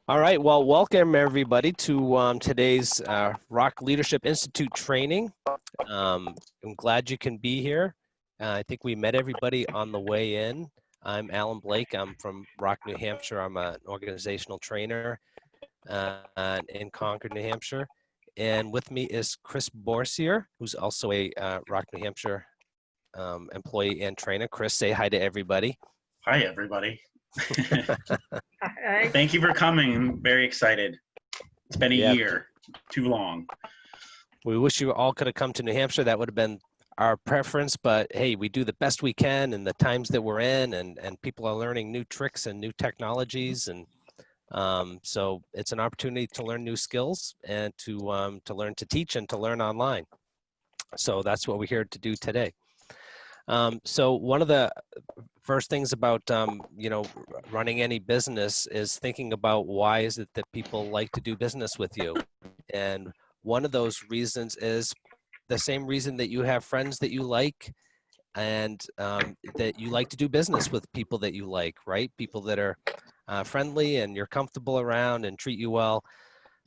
All right, well, welcome everybody to today's ROC Leadership Institute training. I'm glad you can be here. I think we met everybody on the way in. I'm Alan Blake. I'm from ROC, New Hampshire. I'm an organizational trainer in Concord, New Hampshire. And with me is Chris Bourcier, who's also a ROC, New Hampshire employee and trainer. Chris, say hi to everybody. Hi, everybody. Hi. Thank you for coming. I'm very excited. It's been a year, too long. We wish you all could have come to New Hampshire. That would have been our preference, but hey, we do the best we can in the times that we're in, and people are learning new tricks and new technologies, and so it's an opportunity to learn new skills and to learn to teach and to learn online. So that's what we're here to do today. So one of the first things about running any business is thinking about why is it that people like to do business with you. And one of those reasons is the same reason that you have friends that you like, and that you like to do business with people that you like, right? People that are friendly and you're comfortable around and treat you well.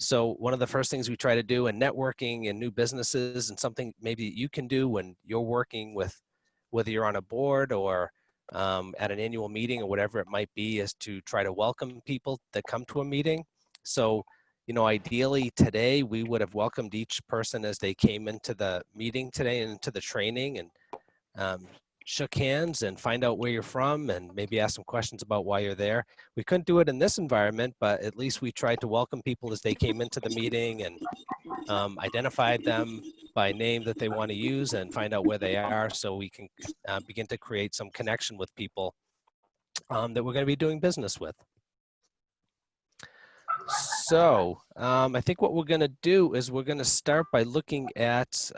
So one of the first things we try to do in networking and new businesses, and something maybe you can do when you're working with, whether you're on a board or at an annual meeting or whatever it might be, is to try to welcome people that come to a meeting. So, ideally today we would have welcomed each person as they came into the meeting today and into the training, and shook hands and find out where you're from and maybe ask some questions about why you're there. We couldn't do it in this environment, but at least we tried to welcome people as they came into the meeting and identified them by name that they want to use and find out where they are, so we can begin to create some connection with people that we're going to be doing business with. So I think what we're going to do is we're going to start by looking at,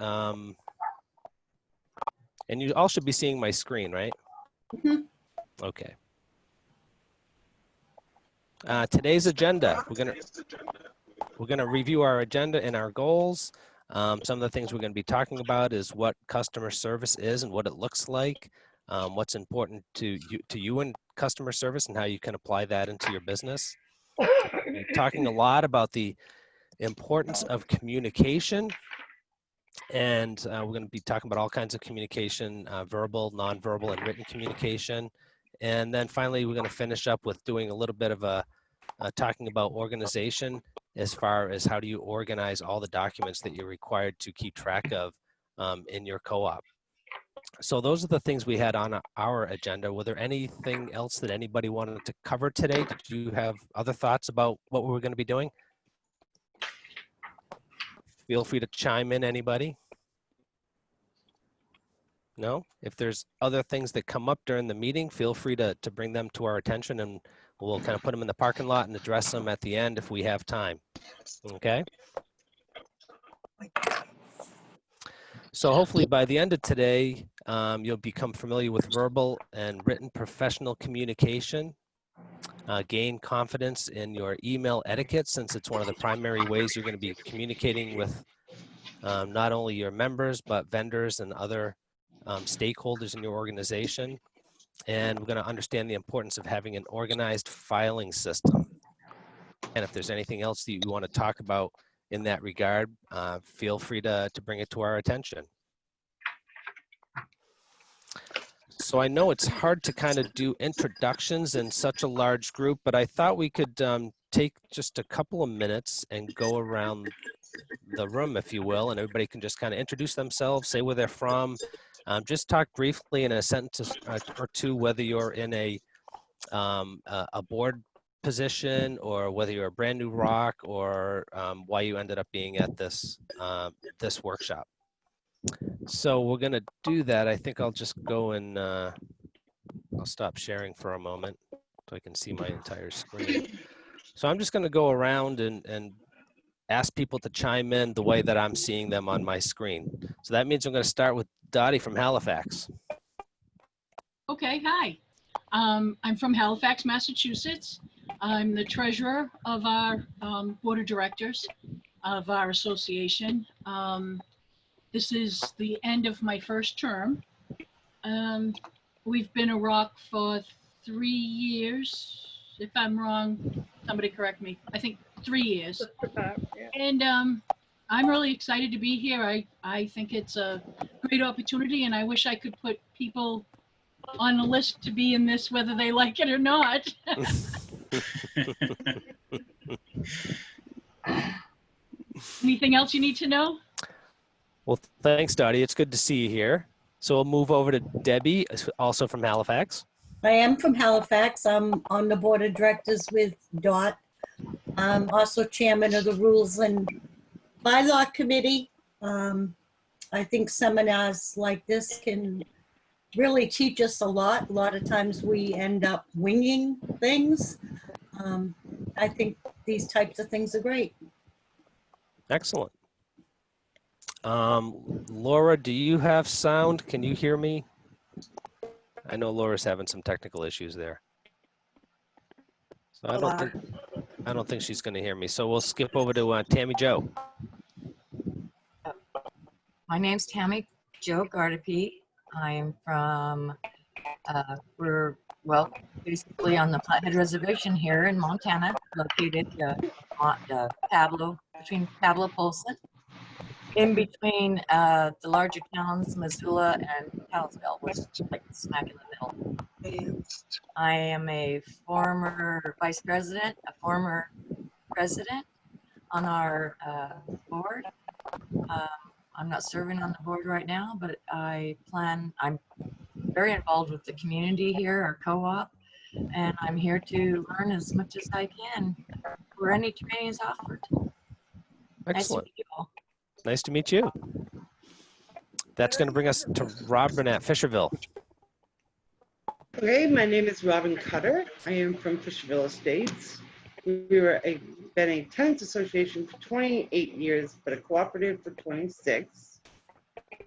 and you all should be seeing my screen, right? Mm-hmm. Okay. Today's agenda, we're gonna review our agenda and our goals. Some of the things we're going to be talking about is what customer service is and what it looks like, what's important to you in customer service and how you can apply that into your business. We're talking a lot about the importance of communication, and we're going to be talking about all kinds of communication, verbal, nonverbal, and written communication. And then finally, we're going to finish up with doing a little bit of a talking about organization, as far as how do you organize all the documents that you're required to keep track of in your co-op. So those are the things we had on our agenda. Were there anything else that anybody wanted to cover today? Did you have other thoughts about what we were going to be doing? Feel free to chime in, anybody. No? If there's other things that come up during the meeting, feel free to bring them to our attention, and we'll kind of put them in the parking lot and address them at the end if we have time. Okay? So hopefully by the end of today, you'll become familiar with verbal and written professional communication, gain confidence in your email etiquette, since it's one of the primary ways you're going to be communicating with not only your members, but vendors and other stakeholders in your organization. And we're going to understand the importance of having an organized filing system. And if there's anything else that you want to talk about in that regard, feel free to bring it to our attention. So I know it's hard to kind of do introductions in such a large group, but I thought we could take just a couple of minutes and go around the room, if you will, and everybody can just kind of introduce themselves, say where they're from, just talk briefly in a sentence or two, whether you're in a board position or whether you're a brand new ROC, or why you ended up being at this this workshop. So we're going to do that. I think I'll just go and I'll stop sharing for a moment so I can see my entire screen. So I'm just going to go around and ask people to chime in the way that I'm seeing them on my screen. So that means I'm going to start with Dottie from Halifax. Okay, hi. I'm from Halifax, Massachusetts. I'm the treasurer of our board of directors of our association. This is the end of my first term. We've been a ROC for 3 years. If I'm wrong, somebody correct me, I think 3 years. Just about, yeah. And I'm really excited to be here. I think it's a great opportunity, and I wish I could put people on the list to be in this, whether they like it or not. Anything else you need to know? Well, thanks, Dottie. It's good to see you here. So we'll move over to Debbie, also from Halifax. I am from Halifax. I'm on the board of directors with Dot. I'm also chairman of the Rules and Bylaw Committee. I think seminars like this can really teach us a lot. A lot of times we end up winging things. I think these types of things are great. Excellent. Laura, do you have sound? Can you hear me? I know Laura's having some technical issues there. So I don't think she's going to hear me. So we'll skip over to Tammy Jo. My name's Tammy Jo Gardapi. I am from, we're basically on the Flathead Reservation here in Montana, located on Pablo, between Pablo Polson, in between the larger towns, Missoula and Kalispell, which is like smack in the middle. I am a former vice president, a former president on our board. I'm not serving on the board right now, but I'm very involved with the community here, our co-op, and I'm here to learn as much as I can where any training is offered. Excellent. Nice to meet you all. Nice to meet you. That's going to bring us to Robin at Fisherville. Okay, my name is Robin Cutter. I am from Fisherville Estates. We were been a tenants association for 28 years, but a cooperative for 26.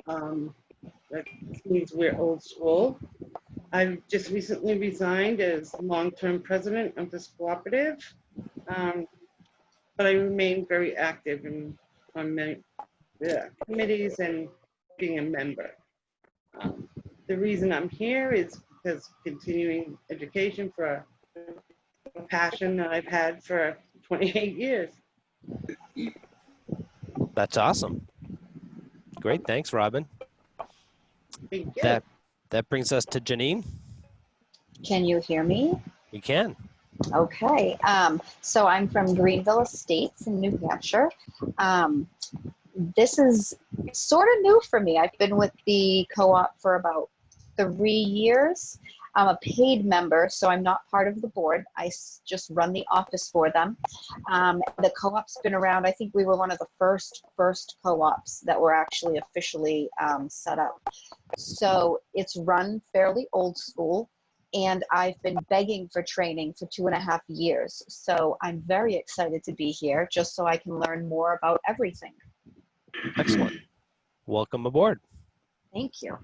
That means we're old school. I've just recently resigned as long-term president of this cooperative, but I remain very active on many committees and being a member. The reason I'm here is because continuing education for a passion that I've had for 28 years. That's awesome. Great. Thanks, Robin. Thank you. That brings us to Janine. Can you hear me? We can. Okay. So I'm from Greenville Estates in New Hampshire. This is sort of new for me. I've been with the co-op for about 3 years. I'm a paid member, so I'm not part of the board. I just run the office for them. The co-op's been around. I think we were one of the first co-ops that were actually officially set up. So it's run fairly old school, and I've been begging for training for 2.5 years. So I'm very excited to be here just so I can learn more about everything. Excellent. Welcome aboard. Thank you.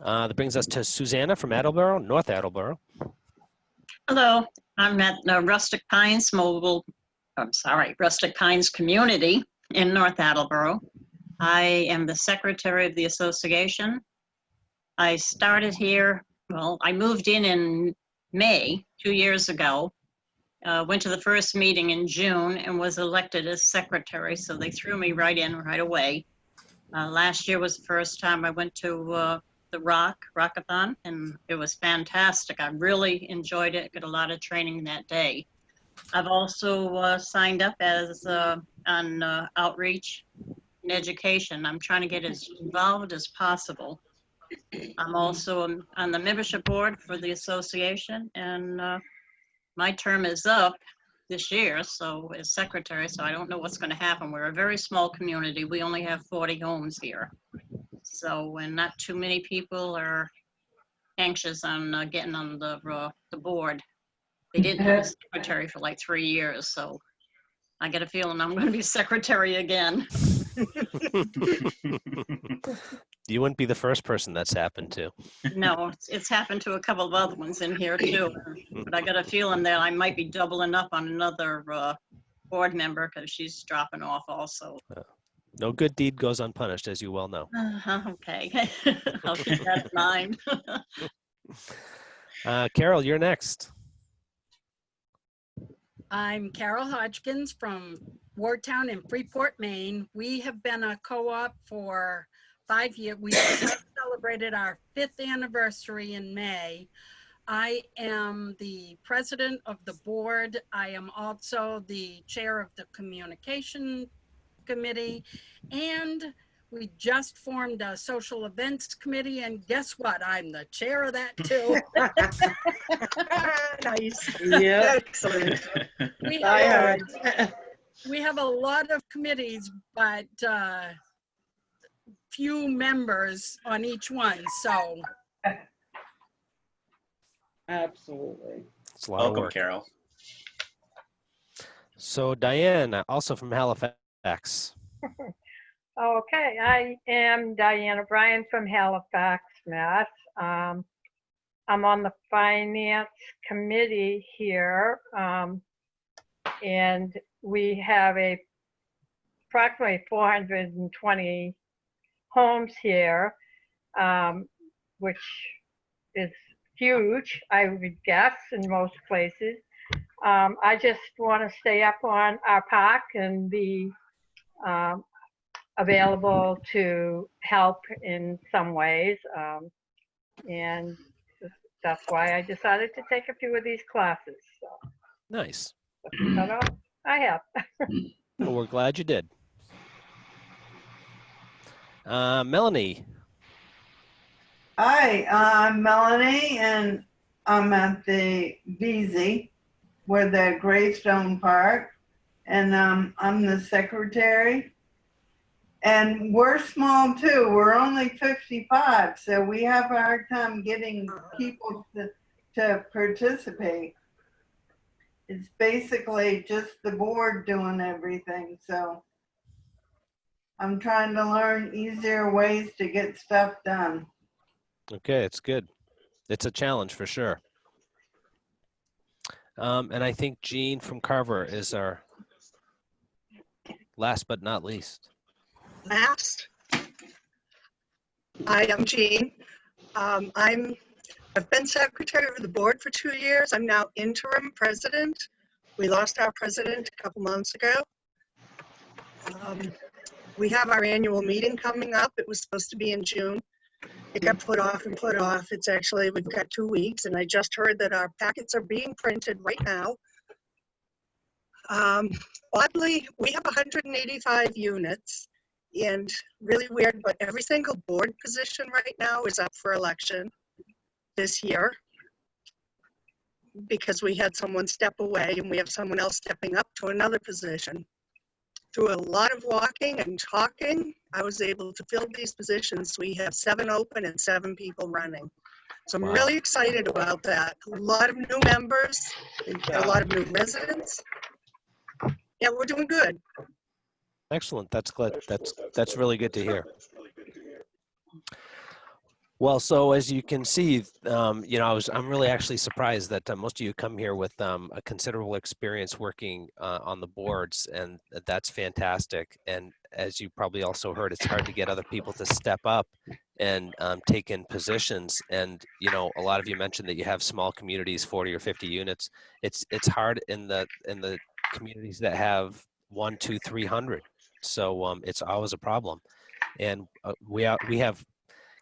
That brings us to Susanna from Attleboro, North Attleboro. Hello, I'm at Rustic Pines Rustic Pines community in North Attleboro. I am the secretary of the association. I started here, I moved in May 2 years ago, went to the first meeting in June and was elected as secretary, so they threw me right in right away. Last year was the first time I went to the ROC-a-thon, and it was fantastic. I really enjoyed it, got a lot of training that day. I've also signed up as on outreach and education. I'm trying to get as involved as possible. I'm also on the membership board for the association, and my term is up this year, so as secretary, so I don't know what's going to happen. We're a very small community. We only have 40 homes here. So when not too many people are anxious on getting on the board. They didn't have a secretary for like 3 years, so I get a feeling I'm going to be secretary again. You wouldn't be the first person that's happened to. No, it's happened to a couple of other ones in here too. But I got a feeling that I might be doubling up on another board member because she's dropping off also. No good deed goes unpunished, as you well know. Okay, I'll keep that in mind. Carol, you're next. I'm Carol Hodgkins from Wardtown in Freeport, Maine. We have been a co-op for 5 years. We just celebrated our 5th anniversary in May. I am the president of the board. I am also the chair of the communication committee, and we just formed a social events committee, and guess what? I'm the chair of that too. Nice. Yep. Excellent. We I have, heard. we have a lot of committees, but few members on each one, so Absolutely. It's a lot of Welcome, work. Carol. So Diane, also from Halifax. Okay, I am Diana Bryan from Halifax, Mass. I'm on the finance committee here, and we have approximately 420 homes here, which is huge, I would guess, in most places. I just want to stay up on our park and be available to help in some ways. And that's why I decided to take a few of these classes. So Nice. that's all I have. Well, we're glad you did. Melanie. Hi, I'm Melanie, and I'm at the BZ, where the Greystone Park, and I'm the secretary. And we're small too. We're only 55, so we have a hard time getting people to participate. It's basically just the board doing everything, so I'm trying to learn easier ways to get stuff done. Okay, it's good. It's a challenge for sure. And I think Jean from Carver is our last but not least. Last. Hi, I'm Jean. I've been secretary of the board for 2 years. I'm now interim president. We lost our president a couple months ago. We have our annual meeting coming up. It was supposed to be in June. It got put off and put off. It's actually, we've got 2 weeks, and I just heard that our packets are being printed right now. Oddly, we have 185 units, and really weird, but every single board position right now is up for election this year because we had someone step away and we have someone else stepping up to another position. Through a lot of walking and talking, I was able to fill these positions. We have 7 open and 7 people running. So I'm Wow. really excited about that. A lot of new members, a lot of new residents. Yeah, we're doing good. Excellent. That's good. That's really good to hear. Well, so as you can see, I'm really actually surprised that most of you come here with a considerable experience working on the boards, and that's fantastic. And as you probably also heard, it's hard to get other people to step up and take in positions. And a lot of you mentioned that you have small communities, 40 or 50 units. It's hard in the communities that have 100, 200, 300. So it's always a problem. And we have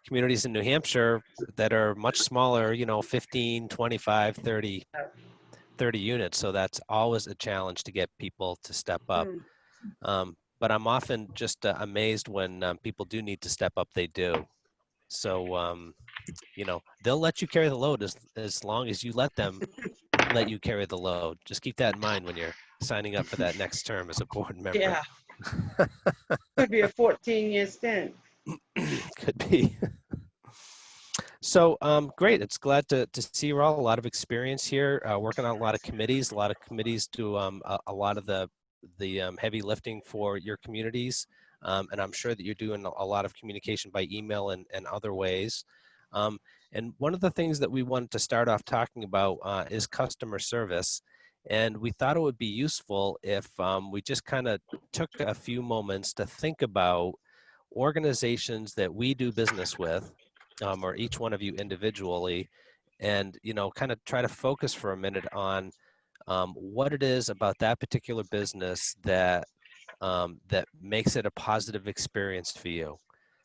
communities in New Hampshire that are much smaller, 15, 25, 30 units. So that's always a challenge to get people to step up. But I'm often just amazed when people do need to step up, they do. So, they'll let you carry the load as long as you let them let you carry the load. Just keep that in mind when you're signing up for that next term as a board member. Yeah. Could be a 14-year stint. Could be. So great. It's glad to see you all. A lot of experience here, working on a lot of committees. A lot of committees do a lot of the heavy lifting for your communities. And I'm sure that you're doing a lot of communication by email and other ways. And one of the things that we wanted to start off talking about is customer service. And we thought it would be useful if we just kind of took a few moments to think about organizations that we do business with, or each one of you individually, and kind of try to focus for a minute on what it is about that particular business that that makes it a positive experience for you.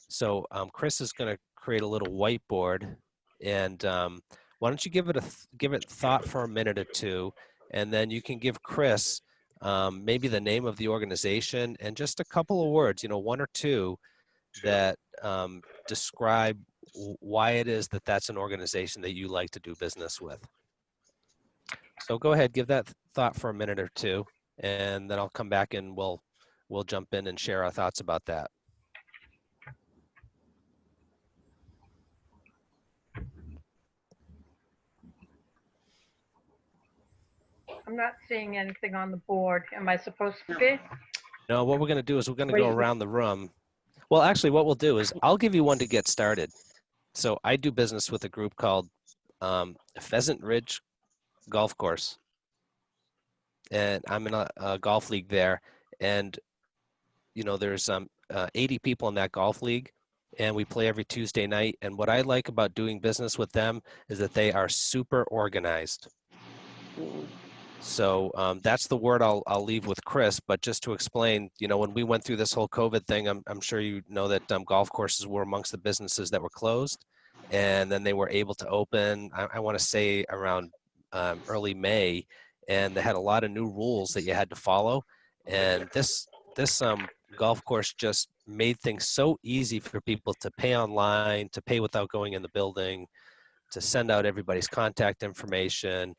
So Chris is going to create a little whiteboard, and why don't you give it thought for a minute or two, and then you can give Chris maybe the name of the organization and just a couple of words, one or two that describe why it is that that's an organization that you like to do business with. So go ahead, give that thought for a minute or two, and then I'll come back and we'll jump in and share our thoughts about that. I'm not seeing anything on the board. Am I supposed to be? No, what we're going to do is we're going to go around the room. Well, actually, what we'll do is I'll give you one to get started. So I do business with a group called Pheasant Ridge Golf Course, and I'm in a golf league there. And there's 80 people in that golf league, and we play every Tuesday night. And what I like about doing business with them is that they are super organized. So that's the word I'll leave with Chris. But just to explain, when we went through this whole COVID thing, I'm sure you know that golf courses were amongst the businesses that were closed, and then they were able to open, I want to say around early May, and they had a lot of new rules that you had to follow. And this golf course just made things so easy for people to pay online, to pay without going in the building, to send out everybody's contact information.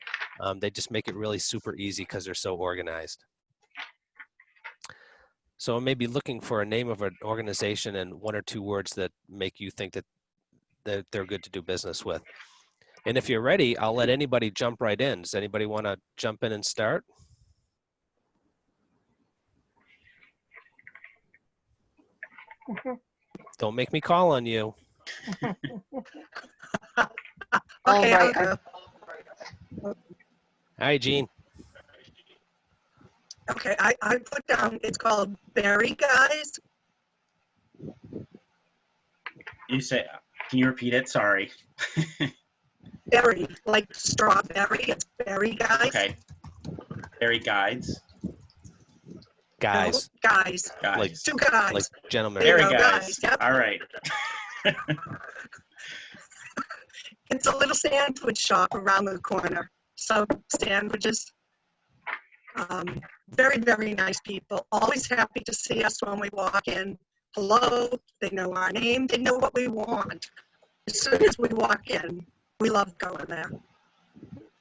They just make it really super easy because they're so organized. So I may be looking for a name of an organization and one or two words that make you think that they're good to do business with. And if you're ready, I'll let anybody jump right in. Does anybody want to jump in and start? Don't make me call on you. All Okay, right. I'll go. Hi, Gene. Okay, I put down, it's called Berry Guys. You say, can you repeat it? Sorry. Berry, like strawberry, it's Berry Guys. Okay. Berry guides. Guys. No, guys. Guys. Like, Two guys. like gentlemen. There you Berry go, guys. Yep. All right. It's a little sandwich shop around the corner. So sandwiches. Very, very nice people. Always happy to see us when we walk in. Hello, they know our name, they know what we want. As soon as we walk in, we love going there.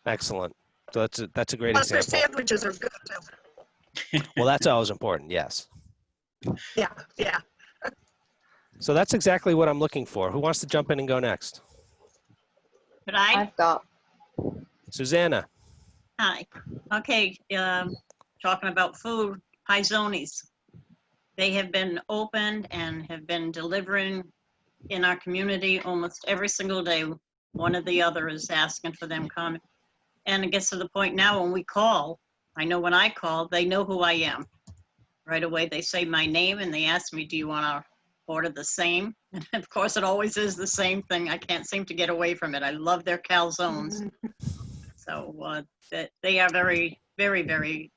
Excellent. So that's a great Plus their example. sandwiches are good too. Well, that's always important, yes. Yeah, yeah. So that's exactly what I'm looking for. Who wants to jump in and go next? Could I? I've got, Susanna. Hi. Okay, talking about food, Pizonis. They have been opened and have been delivering in our community almost every single day. One or the other is asking for them coming. And it gets to the point now when we call, I know when I call, they know who I am. Right away, they say my name and they ask me, do you want to order the same? And of course, it always is the same thing. I can't seem to get away from it. I love their calzones. So they are very, very, very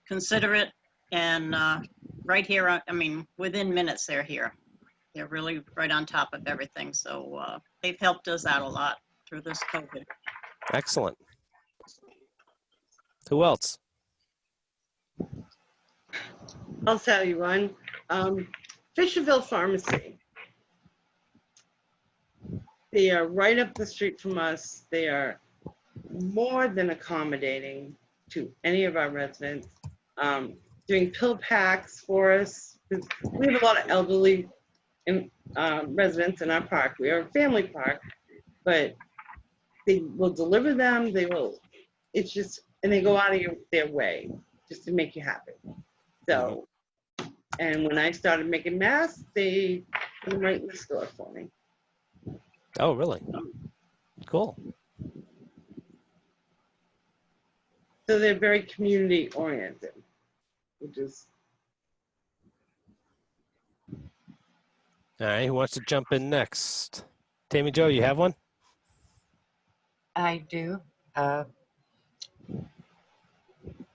considerate, and right here, I mean, within minutes they're here. They're really right on top of everything. So they've helped us out a lot through this COVID. Excellent. Who else? I'll tell you one. Fisherville Pharmacy. They are right up the street from us. They are more than accommodating to any of our residents. Doing pill packs for us. We have a lot of elderly residents in our park. We are a family park, but they will deliver them. They will, it's just, and they go out of their way just to make you happy. So, and when I started making masks, they put them right in the store for me. Oh, really? Cool. So they're very community oriented, which is. All right, who wants to jump in next? Tammy Jo, you have one? I do.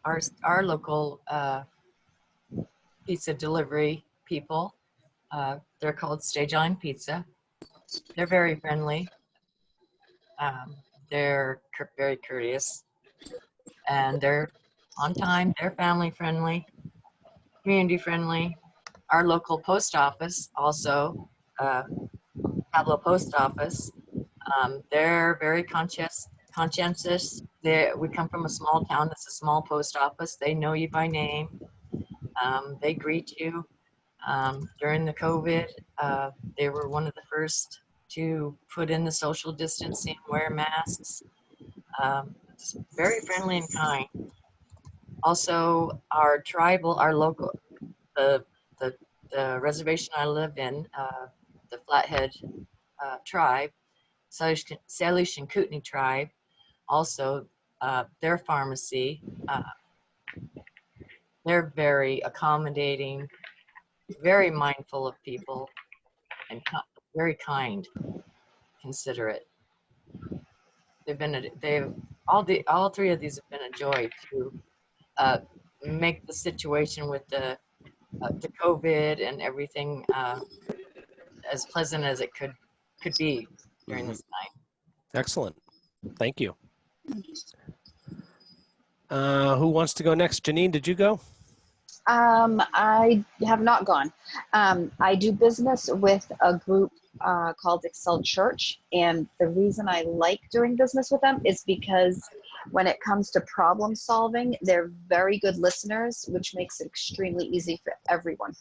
our local pizza delivery people. They're called Stage Line Pizza. They're very friendly. They're very courteous, and they're on time. They're family friendly, community friendly. Our local post office, also Pablo Post Office, they're very conscientious. We come from a small town. It's a small post office. They know you by name. They greet you. During the COVID, they were one of the first to put in the social distancing, wear masks. Just very friendly and kind. Also, our local, the reservation I live in, the Flathead tribe, Salish and Kootenai tribe, also their pharmacy, they're very accommodating, very mindful of people, and very kind, considerate. All three of these have been a joy to make the situation with the COVID and everything as pleasant as it could be during this time. Excellent. Thank you. Who wants to go next? Janine, did you go? I have not gone. I do business with a group called Excel Church, and the reason I like doing business with them is because when it comes to problem solving, they're very good listeners, which makes it extremely easy for everyone.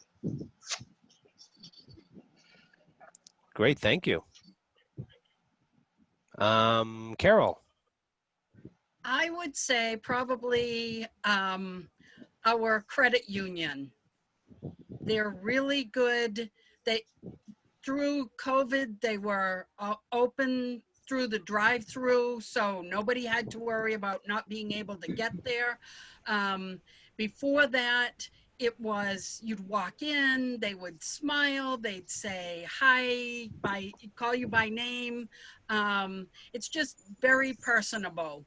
Great, thank you. Carol. I would say probably our credit union. They're really good. Through COVID, they were open through the drive-through, so nobody had to worry about not being able to get there. Before that, it was, you'd walk in, they would smile, they'd say hi, call you by name. It's just very personable.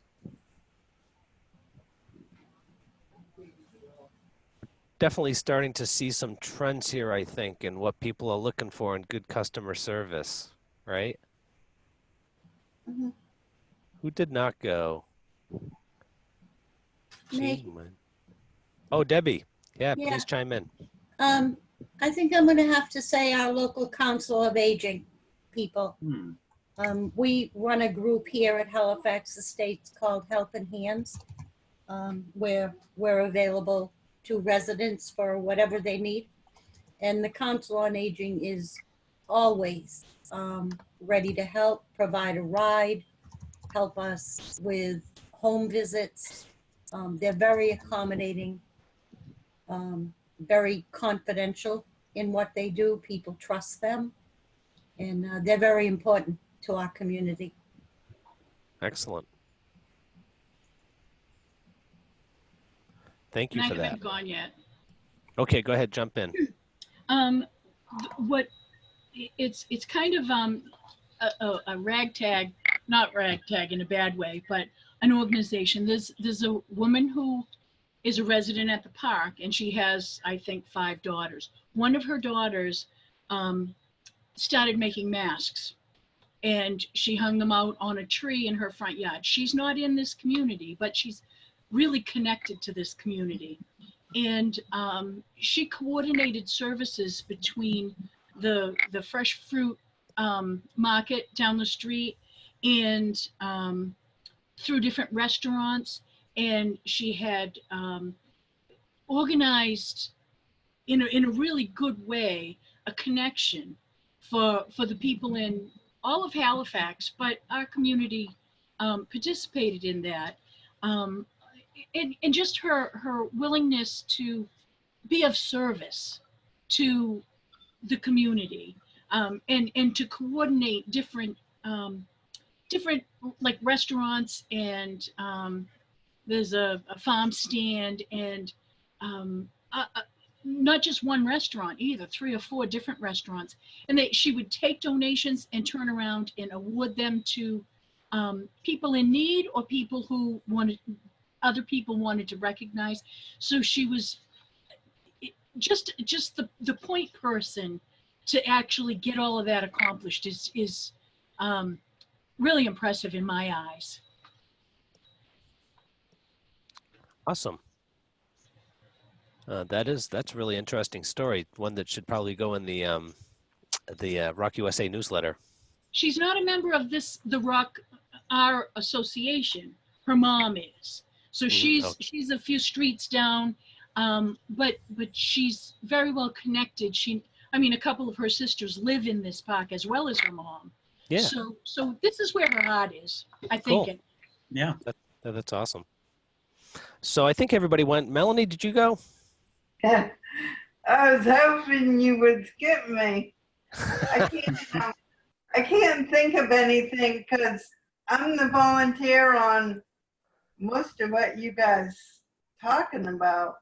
Definitely starting to see some trends here, I think, in what people are looking for in good customer service, right? Mhm. Who did not go? Me. Jean went. Oh, Debbie. Yeah, Yeah. please chime in. I think I'm going to have to say our local council of aging people. We run a group here at Halifax Estates called Helping Hands, where we're available to residents for whatever they need. And the Council on Aging is always ready to help, provide a ride, help us with home visits. They're very accommodating, very confidential in what they do. People trust them, and they're very important to our community. Excellent. Thank you And I for that. haven't gone yet. Okay, go ahead, jump in. It's kind of a ragtag, not ragtag in a bad way, but an organization. There's a woman who is a resident at the park, and she has, I think, 5 daughters. One of her daughters started making masks, and she hung them out on a tree in her front yard. She's not in this community, but she's really connected to this community. And she coordinated services between the fresh fruit market down the street and through different restaurants. And she had organized in a really good way a connection for the people in all of Halifax, but our community participated in that. And just her willingness to be of service to the community, and to coordinate different like restaurants, and there's a farm stand, and not just one restaurant either, 3 or 4 different restaurants. And she would take donations and turn around and award them to people in need or people who wanted other people wanted to recognize. So she was just the point person to actually get all of that accomplished is really impressive in my eyes. Awesome. That's a really interesting story. One that should probably go in the Rock USA newsletter. She's not a member of the ROC, our association. Her mom is. So she's a few streets down, but she's very well connected. A couple of her sisters live in this park as well as her mom. Yeah. So this is where her heart is, I think. Cool. Yeah. That's awesome. So I think everybody went. Melanie, did you go? I was hoping you would skip me. I can't think of anything because I'm the volunteer on most of what you guys talking about.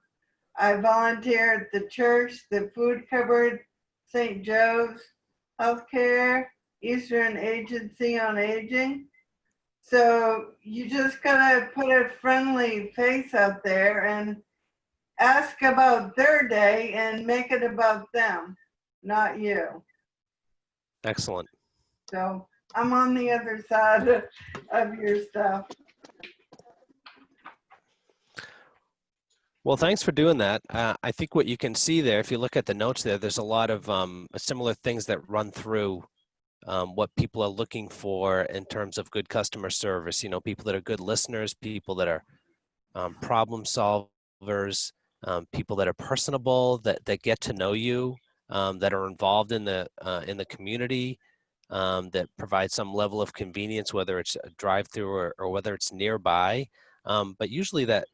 I volunteer at the church, the food cupboard, St. Joe's Healthcare, Eastern Agency on Aging. So you just gotta put a friendly face out there and ask about their day and make it about them, not you. Excellent. So I'm on the other side of your stuff. Well, thanks for doing that. I think what you can see there, if you look at the notes there, there's a lot of similar things that run through what people are looking for in terms of good customer service. You know, people that are good listeners, people that are problem solvers, people that are personable, that get to know you, that are involved in the community, that provide some level of convenience, whether it's a drive-through or whether it's nearby. But usually that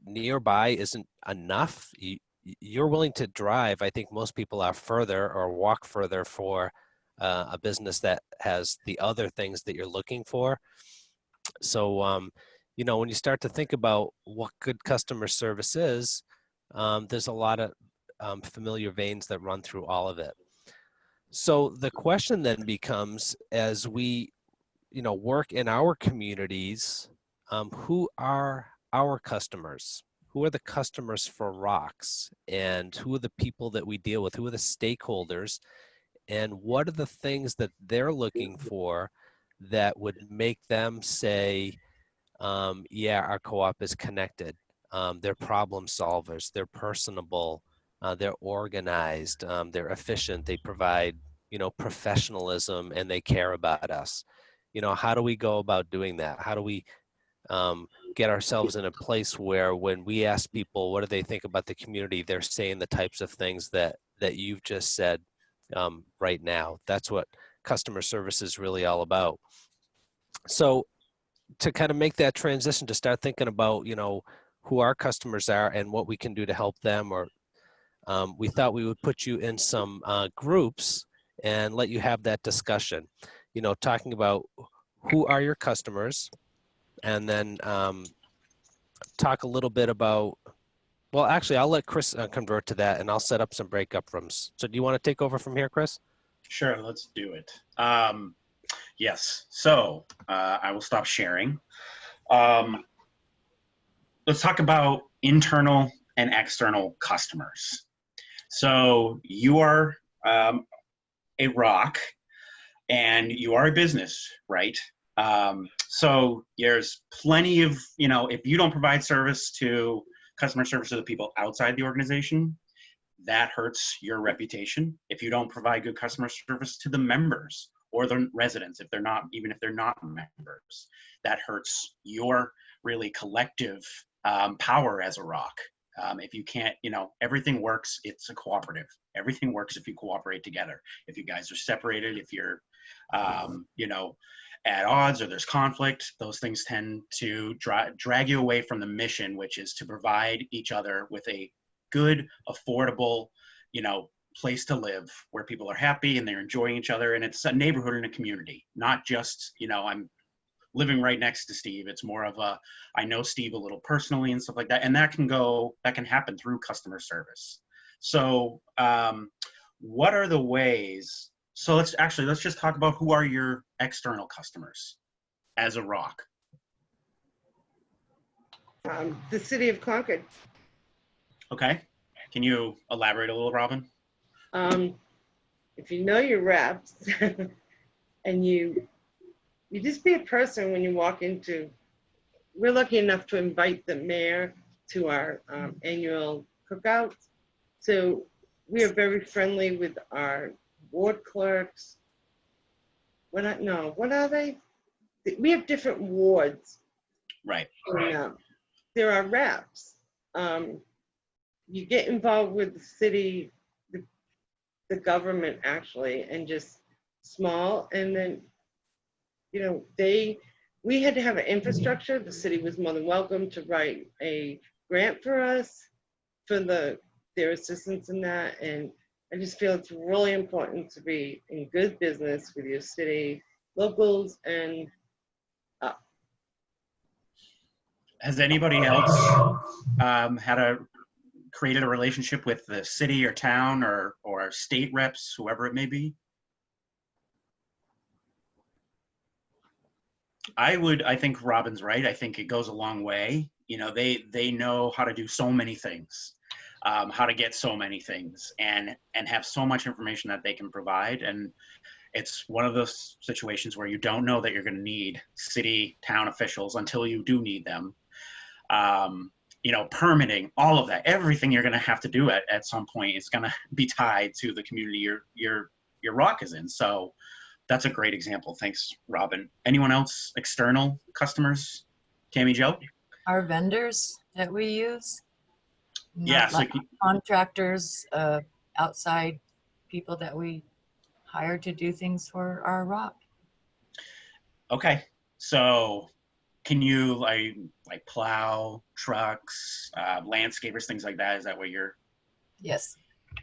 nearby isn't enough. You're willing to drive. I think most people are further or walk further for a business that has the other things that you're looking for. So, when you start to think about what good customer service is, there's a lot of familiar veins that run through all of it. So the question then becomes, as we, work in our communities, who are our customers? Who are the customers for ROCs? And who are the people that we deal with? Who are the stakeholders? And what are the things that they're looking for that would make them say, yeah, our co-op is connected. They're problem solvers. They're personable. They're organized. They're efficient. They provide, professionalism, and they care about us. How do we go about doing that? How do we get ourselves in a place where when we ask people what do they think about the community, they're saying the types of things that you've just said right now? That's what customer service is really all about. So to kind of make that transition, to start thinking about, who our customers are and what we can do to help them, or we thought we would put you in some groups and let you have that discussion, talking about who are your customers, and then talk a little bit about, well, actually, I'll let Chris convert to that, and I'll set up some breakup rooms. So do you want to take over from here, Chris? Sure, let's do it. Yes, so I will stop sharing. Let's talk about internal and external customers. So you are a ROC, and you are a business, right? So there's plenty of, if you don't provide customer service to the people outside the organization, that hurts your reputation. If you don't provide good customer service to the members or the residents, even if they're not members, that hurts your really collective power as a ROC. If you can't, everything works. It's a cooperative. Everything works if you cooperate together. If you guys are separated, if you're, at odds or there's conflict, those things tend to drag you away from the mission, which is to provide each other with a good, affordable, place to live where people are happy and they're enjoying each other. And it's a neighborhood and a community, not just, I'm living right next to Steve. It's more of I know Steve a little personally and stuff like that. And that can happen through customer service. So what are the ways? So let's just talk about who are your external customers as a ROC. The city of Concord. Okay. Can you elaborate a little, Robin? If you know your reps and you just be a person when you walk into, we're lucky enough to invite the mayor to our annual cookouts. So we are very friendly with our ward clerks. What are they? We have different wards. Right. And, there are reps. You get involved with the city, the government actually, and just small. And then, you know, we had to have an infrastructure. The city was more than welcome to write a grant for us for their assistance in that. And I just feel it's really important to be in good business with your city locals and Has anybody else created a relationship with the city or town or state reps, whoever it may be? I think Robin's right. I think it goes a long way. You know, they know how to do so many things, how to get so many things and have so much information that they can provide. And it's one of those situations where you don't know that you're going to need city, town officials until you do need them. You know, permitting, all of that, everything you're going to have to do at some point is going to be tied to the community your ROC is in. So that's a great example. Thanks, Robin. Anyone else? External customers? Tammy Jo? Our vendors that we use. Yeah, so Like contractors, outside people that we hire to do things for our ROC. okay. So can you like plow, trucks, landscapers, things like that? Is that what you're? Yes.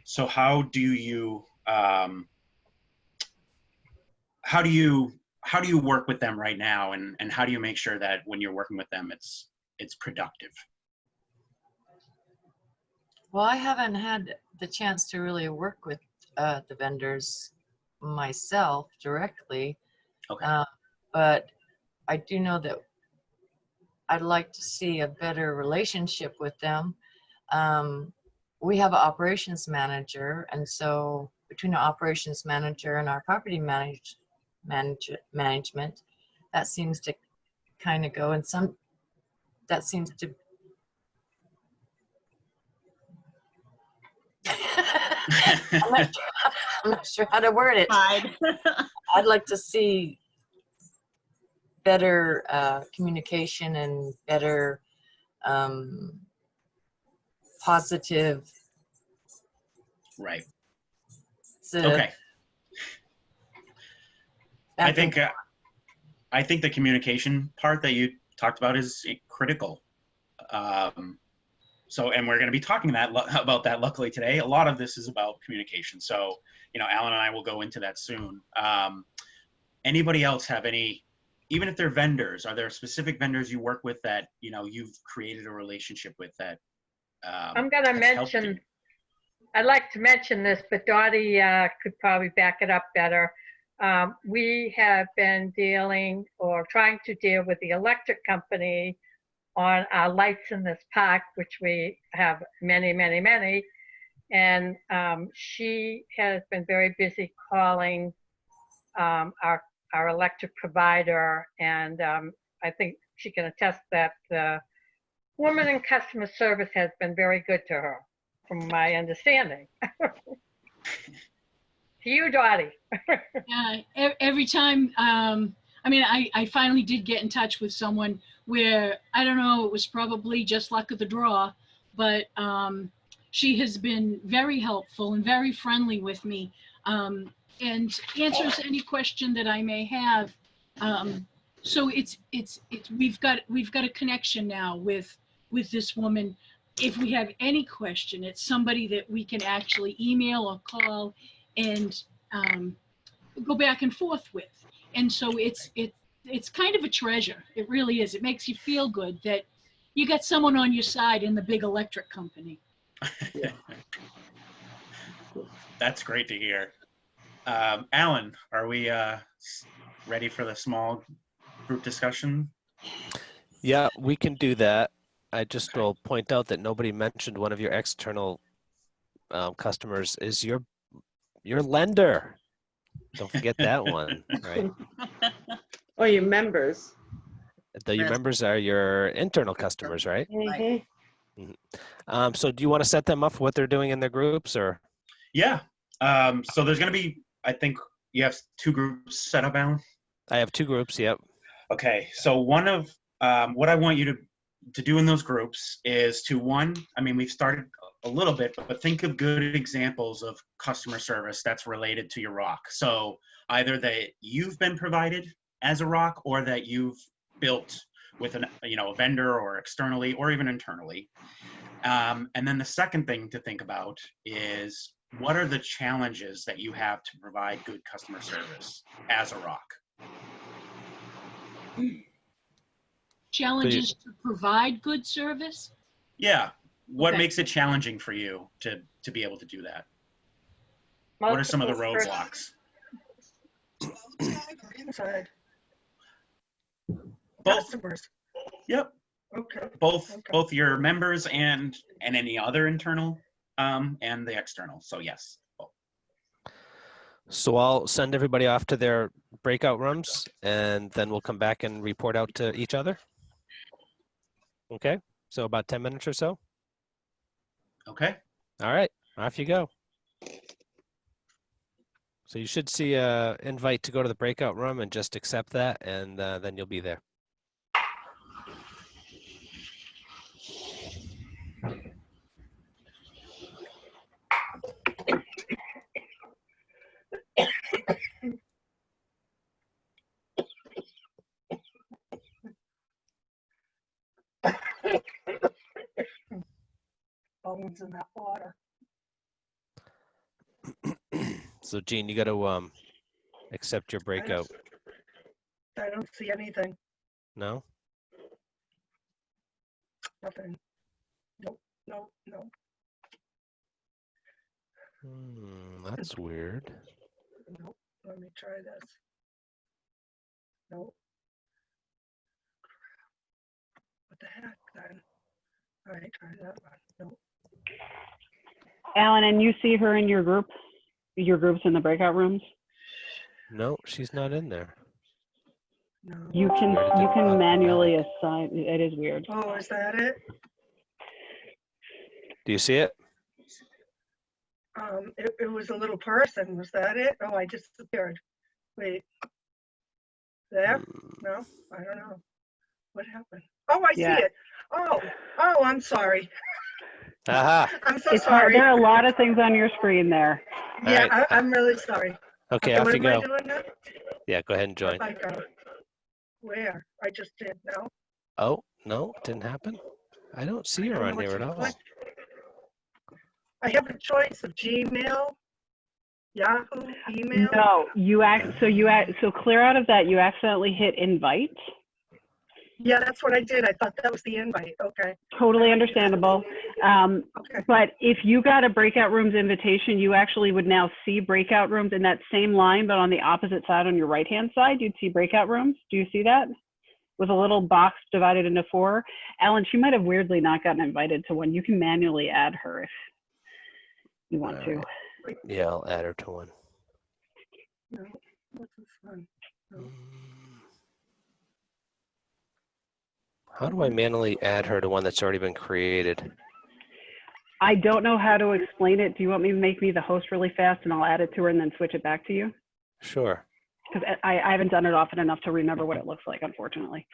So how do you work with them right now, and how do you make sure that when you're working with them it's productive? Well, I haven't had the chance to really work with the vendors myself directly. Okay. But I do know that I'd like to see a better relationship with them. We have an operations manager, and so between the operations manager and our property management, that seems to kind of go, and that seems to I'm not sure how to word it. I'd like to see better communication and better positive. Right. So okay. I think the communication part that you talked about is critical. So, and we're going to be talking about that luckily today. A lot of this is about communication. So, you know, Alan and I will go into that soon. Anybody else have any, even if they're vendors, are there specific vendors you work with that, you know, you've created a relationship with that? I'm going to mention, I'd like to mention this, but Dottie could probably back it up better. We have been dealing or trying to deal with the electric company on our lights in this park, which we have many, many, many. And she has been very busy calling our electric provider. And I think she can attest that the woman in customer service has been very good to her, from my understanding. To you, Dottie. Every time, I mean, I finally did get in touch with someone where, I don't know, it was probably just luck of the draw, but she has been very helpful and very friendly with me, and answers any question that I may have. So we've got a connection now with this woman. If we have any question, it's somebody that we can actually email or call and go back and forth with. And so it's kind of a treasure. It really is. It makes you feel good that you got someone on your side in the big electric company. That's great to hear. Alan, are we ready for the small group discussion? Yeah, we can do that. I just will point out that nobody mentioned one of your external customers is your lender. Don't forget that one, right? Oh, your members. Your members are your internal customers, right? Mhm. So do you want to set them up for what they're doing in their groups, or? Yeah. So there's going to be, I think you have 2 groups set up, Alan? I have 2 groups, yep. Okay. So one of what I want you to do in those groups is to, one, I mean, we've started a little bit, but think of good examples of customer service that's related to your ROC. So either that you've been provided as a ROC or that you've built with a vendor or externally or even internally. And then the second thing to think about is what are the challenges that you have to provide good customer service as a ROC? Challenges to provide good service? Yeah. What Okay. makes it challenging for you to be able to do that? What are some of the roadblocks? Outside or inside? Both. Customers. Yep. Okay. Both your members and any other internal and the external. So yes. Both. So I'll send everybody off to their breakout rooms, and then we'll come back and report out to each other. Okay, so about 10 minutes or so. Okay. All right, off you go. So you should see an invite to go to the breakout room, and just accept that, and then you'll be there. Bones in that water. So Gene, you got to accept your breakout. I don't see anything. No? Nothing. Nope. Nope. Nope. That's weird. Nope. Let me try this. Nope. What the heck then? All right, try that one. Nope. Alan, and you see her in your group? Your groups in the breakout rooms? No, she's not in there. No. You can manually assign. It is weird. Oh, is that it? Do you see it? It was a little person. Was that it? Oh, I disappeared. Wait. There? No, I don't know. What happened? Oh, I see it. Oh, I'm sorry. Aha. I'm so It's hard. sorry. There are a lot of things on your screen there. Yeah, All right. I'm really sorry. Okay, Okay, off what you am I go. doing now? Yeah, go ahead and join. I go. Where? I just did. No. Oh, no, it didn't happen. I don't see her on here at all. I have a choice of Gmail, Yahoo, email. No, so clear out of that. You accidentally hit invite. Yeah, that's what I did. I thought that was the invite. Okay. Totally understandable. Okay. But if you got a breakout rooms invitation, you actually would now see breakout rooms in that same line, but on the opposite side, on your right-hand side, you'd see breakout rooms. Do you see that? With a little box divided into 4. Alan, she might have weirdly not gotten invited to one. You can manually add her if you want to. Yeah, I'll add her to one. No, what's this one? No. How do I manually add her to one that's already been created? I don't know how to explain it. Do you want me to make me the host really fast and I'll add it to her and then switch it back to you? Sure. Because I haven't done it often enough to remember what it looks like, unfortunately.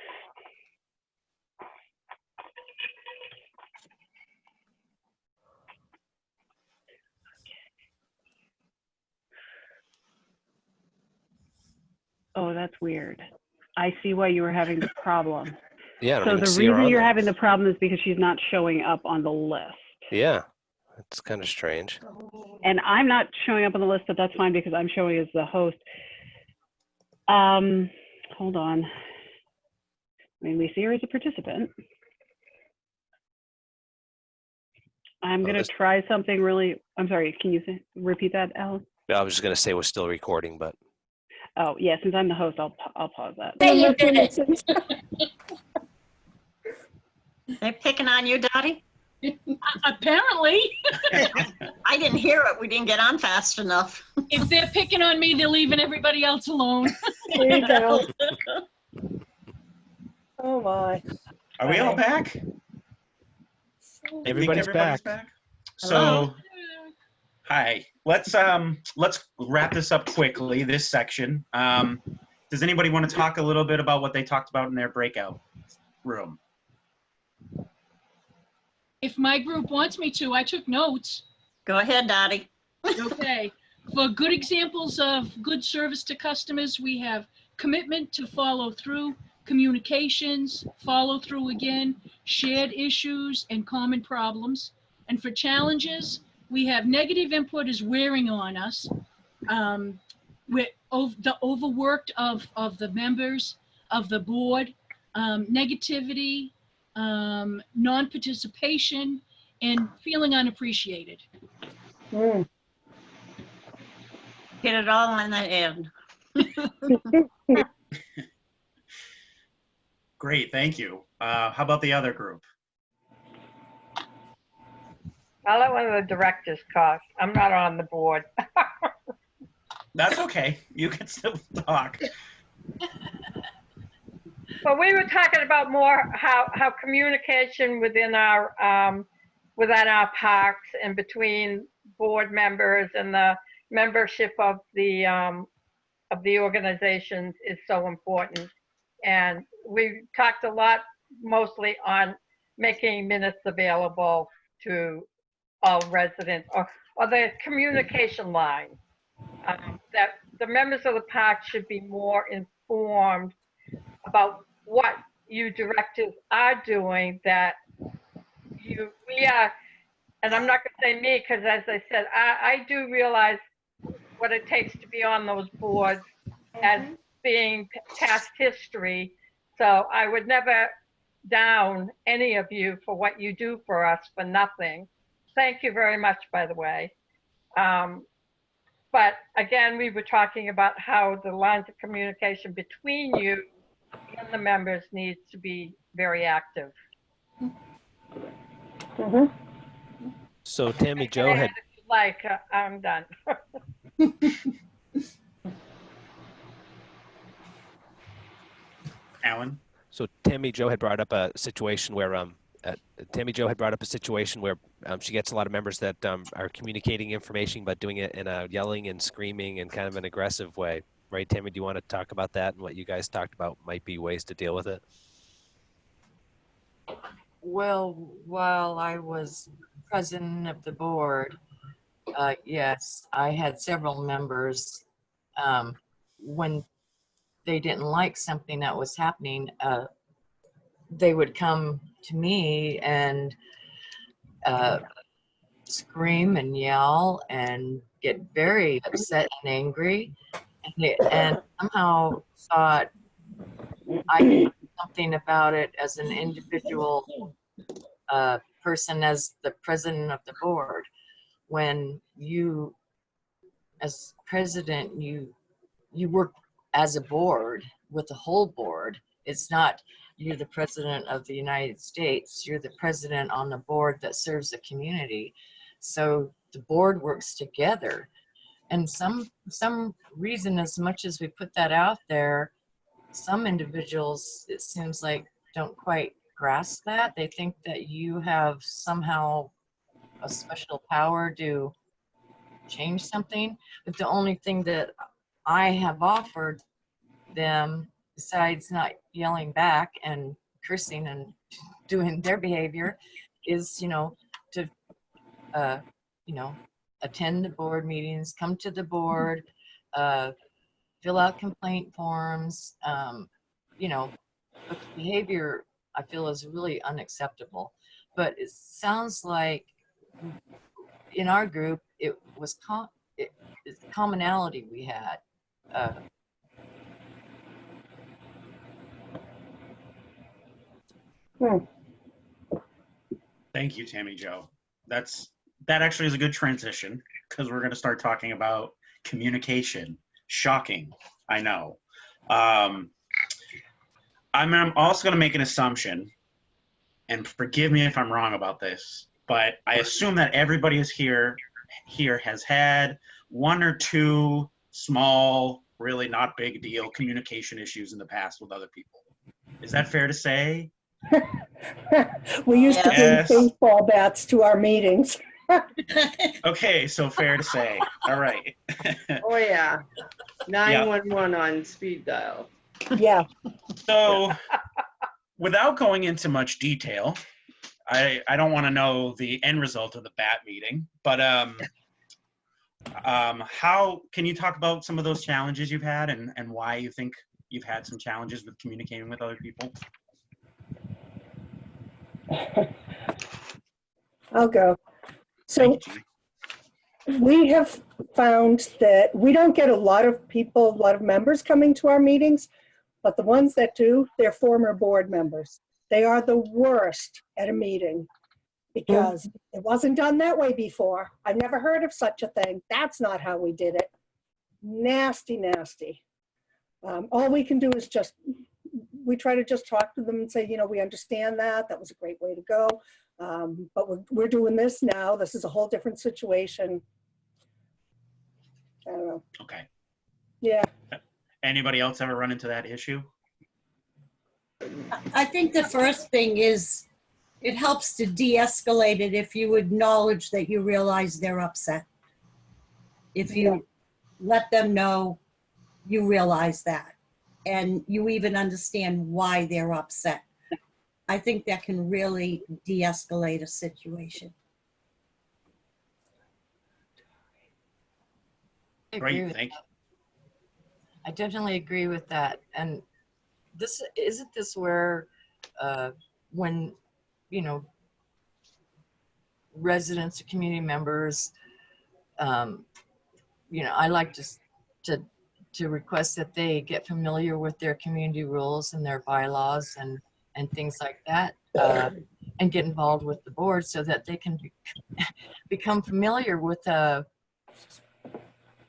Oh, that's weird. I see why you were having the problem. Yeah, I don't So even the see her reason on you're there. having the problem is because she's not showing up on the list. Yeah, it's kind of strange. And I'm not showing up on the list, but that's fine because I'm showing as the host. Hold on. I mean, we see her as a participant. I'm going to try something really, I'm sorry, can you repeat that, Alan? Yeah, I was just going to say we're still recording, but. Oh, yeah, since I'm the host, I'll pause that. Say you did it. They're picking on you, Dottie? Apparently, I didn't hear it. We didn't get on fast enough. if they're picking on me, they're leaving everybody else alone. There you go. Oh my. Are we all back? Did we get Everybody's back. So, hi. Let's wrap this up quickly. This section. Does anybody want to talk a little bit about what they talked about in their breakout room? If my group wants me to, I took notes. Go ahead, Dottie. Okay. For good examples of good service to customers, we have commitment to follow through, communications, follow through again, shared issues, and common problems. And for challenges, we have negative input is wearing on us. With the overworked of the members of the board, negativity, non-participation, and feeling unappreciated. Mm. Hit it all on the end. Great, thank you. How about the other group? I'll let one of the directors talk. I'm not on the board. That's okay. You can still talk. But we were talking about more how communication within our parks and between board members and the membership of the organizations is so important. And we talked a lot mostly on making minutes available to all residents or the communication line. That the members of the park should be more informed about what you directors are doing, that we are, and I'm not going to say me, because as I said, I do realize what it takes to be on those boards as being past history. So I would never down any of you for what you do for us for nothing. Thank you very much, by the way. But again, we were talking about how the lines of communication between you and the members needs to be very active. Mm-hmm. So Tammy Jo had, If you like, I'm done. Alan? so Tammy Jo had brought up a situation where she gets a lot of members that are communicating information, but doing it in a yelling and screaming and kind of an aggressive way. Right, Tammy? Do you want to talk about that and what you guys talked about might be ways to deal with it? Well, while I was president of the board, yes, I had several members, when they didn't like something that was happening, they would come to me and scream and yell and get very upset and angry, and somehow thought I could do something about it as an individual person, as the president of the board. When you, as president, you work as a board with the whole board. It's not you're the president of the United States, you're the president on the board that serves the community. So the board works together. And some reason, as much as we put that out there, some individuals, it seems like, don't quite grasp that. They think that you have somehow a special power to change something. But the only thing that I have offered them, besides not yelling back and cursing and doing their behavior, is, to, attend the board meetings, come to the board, fill out complaint forms, but the behavior I feel is really unacceptable. But it sounds like in our group, it was it's commonality we had. Thank you, Tammy Jo. That actually is a good transition, because we're going to start talking about communication. Shocking, I know. I'm also going to make an assumption and forgive me if I'm wrong about this, but I assume that everybody is here has had one or two small, really not big deal communication issues in the past with other people. Is that fair to say? We used to bring Yes. baseball bats to our meetings. Okay, so fair to say. All right. Oh, yeah. 911 on speed dial. Yeah. So, without going into much detail, I don't want to know the end result of the bat meeting, but how can you talk about some of those challenges you've had and why you think you've had some challenges with communicating with other people? I'll go. So Thank you, Jeannie. we have found that we don't get a lot of people, a lot of members coming to our meetings, but the ones that do, they're former board members. They are the worst at a meeting because it wasn't done that way before. I've never heard of such a thing. That's not how we did it. Nasty, nasty. All we can do is we try to just talk to them and say, you know, we understand that. That was a great way to go. But we're doing this now. This is a whole different situation. I don't know. Okay. Yeah. Anybody else ever run into that issue? I think the first thing is it helps to de-escalate it if you acknowledge that you realize they're upset. If you let them know you realize that and you even understand why they're upset. I think that can really de-escalate a situation. I agree Great, with thank you. I definitely agree with that. And this isn't this where when, you know, residents or community members, you know, I like to request that they get familiar with their community rules and their bylaws and things like that, and get involved with the board so that they can become familiar with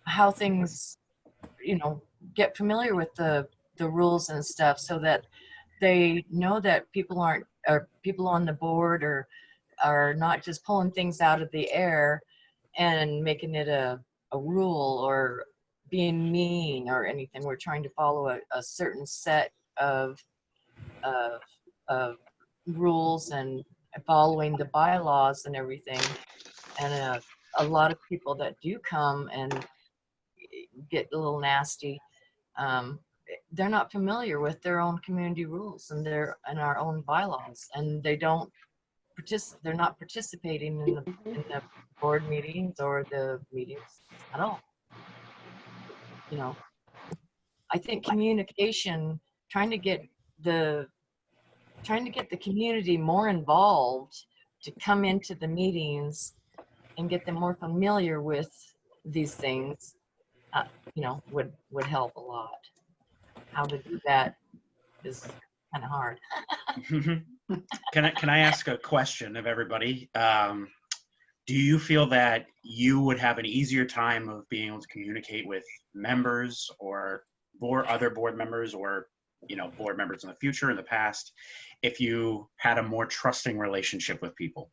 how things, you know, get familiar with the rules and stuff so that they know that people on the board are not just pulling things out of the air and making it a rule or being mean or anything. We're trying to follow a certain set of rules and following the bylaws and everything. And a lot of people that do come and get a little nasty, they're not familiar with their own community rules and our own bylaws, and they're not participating in the board meetings or the meetings at all. You know, I think communication, trying to get the community more involved to come into the meetings and get them more familiar with these things, you know, would help a lot. How to do that is kind of hard. Can I ask a question of everybody? Do you feel that you would have an easier time of being able to communicate with members or other board members, or, you know, board members in the future, in the past, if you had a more trusting relationship with people?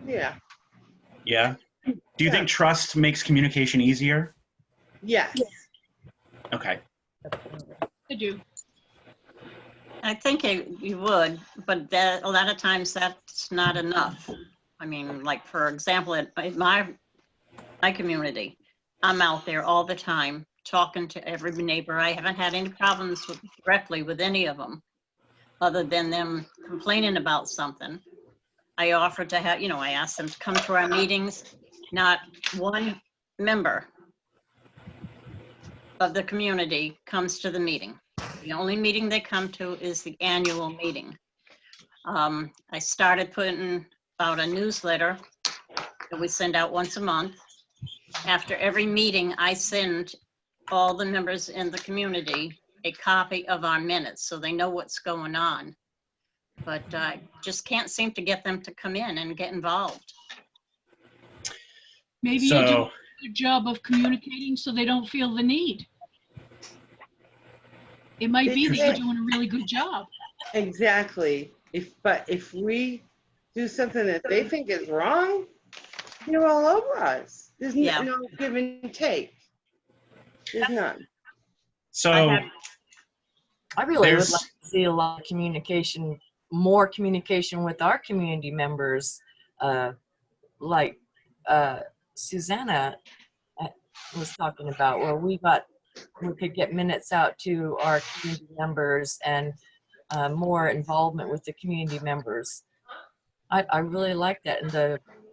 Yeah. Yeah? Do you think trust makes communication easier? Yes. Okay. I do. I think you would, but a lot of times that's not enough. I mean, like, for example, in my community, I'm out there all the time talking to every neighbor. I haven't had any problems directly with any of them, other than them complaining about something. I offered to have, you know, I asked them to come to our meetings. Not one member of the community comes to the meeting. The only meeting they come to is the annual meeting. I started putting out a newsletter that we send out once a month. After every meeting, I send all the members in the community a copy of our minutes so they know what's going on. But I just can't seem to get them to come in and get involved. Maybe you do a good job of communicating so they don't feel the need. It might be that you're doing a really good job. Exactly. But if we do something that they think is wrong, they're all over us. There's Yeah. no give and take. There's none. So I really would there's, like to see a lot of communication, more communication with our community members, like Susanna was talking about, where we could get minutes out to our community members and more involvement with the community members. I really like that, and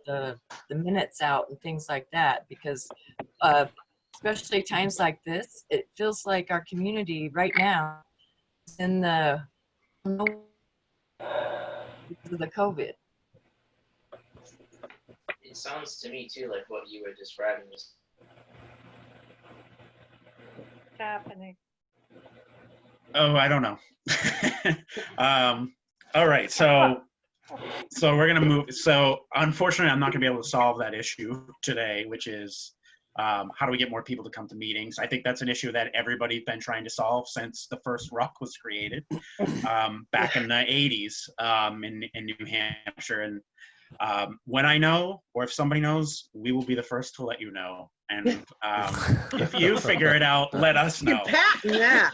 the minutes out and things like that, because especially times like this, it feels like our community right now is in the because of the COVID. It sounds to me too like what you were describing was happening. oh, I don't know. All right, so we're gonna move. So unfortunately, I'm not gonna be able to solve that issue today, which is how do we get more people to come to meetings? I think that's an issue that everybody's been trying to solve since the first ROC was created back in the 80s in New Hampshire. And when I know, or if somebody knows, we will be the first to let you know. And if you figure it out, let us know. Patent that.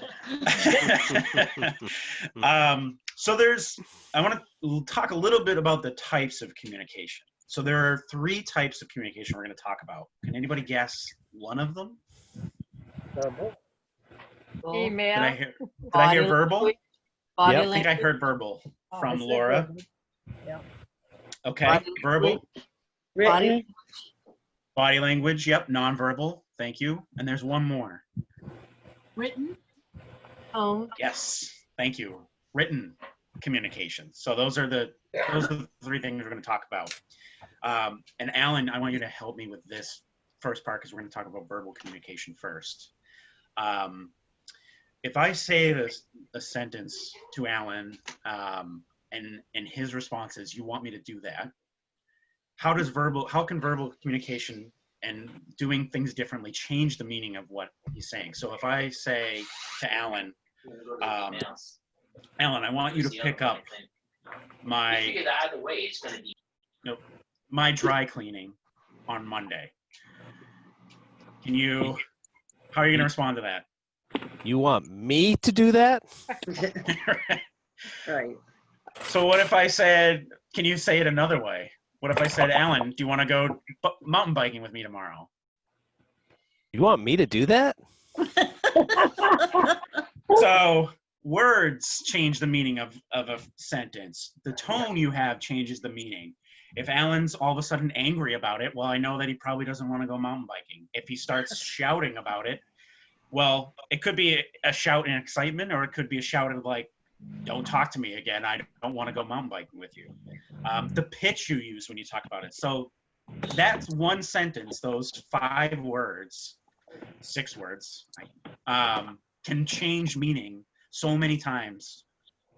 So I want to talk a little bit about the types of communication. So there are 3 types of communication we're going to talk about. Can anybody guess one of them? Email. Did I hear verbal? Body I think I heard verbal from Laura. Yeah. Okay, verbal. Body. Body language, yep, nonverbal. Thank you. And there's one more. Written? Tone. Yes, thank you. Written communication. So those are the 3 things we're going to talk about. And Alan, I want you to help me with this first part because we're going to talk about verbal communication first. If I say a sentence to Alan and his response is, "You want me to do that?" How can verbal communication and doing things differently change the meaning of what he's saying? So if I say to Alan, Alan, I want you to pick up my dry cleaning on Monday. How are you going to respond to that? You want me to do that? Right. So what if I said, can you say it another way? What if I said, Alan, do you want to go mountain biking with me tomorrow? You want me to do that? So words change the meaning of a sentence. The tone you have changes the meaning. If Alan's all of a sudden angry about it, well, I know that he probably doesn't want to go mountain biking. If he starts shouting about it, well, it could be a shout in excitement, or it could be a shout of like, don't talk to me again. I don't want to go mountain biking with you. The pitch you use when you talk about it. So that's one sentence, those 5 words, 6 words, can change meaning so many times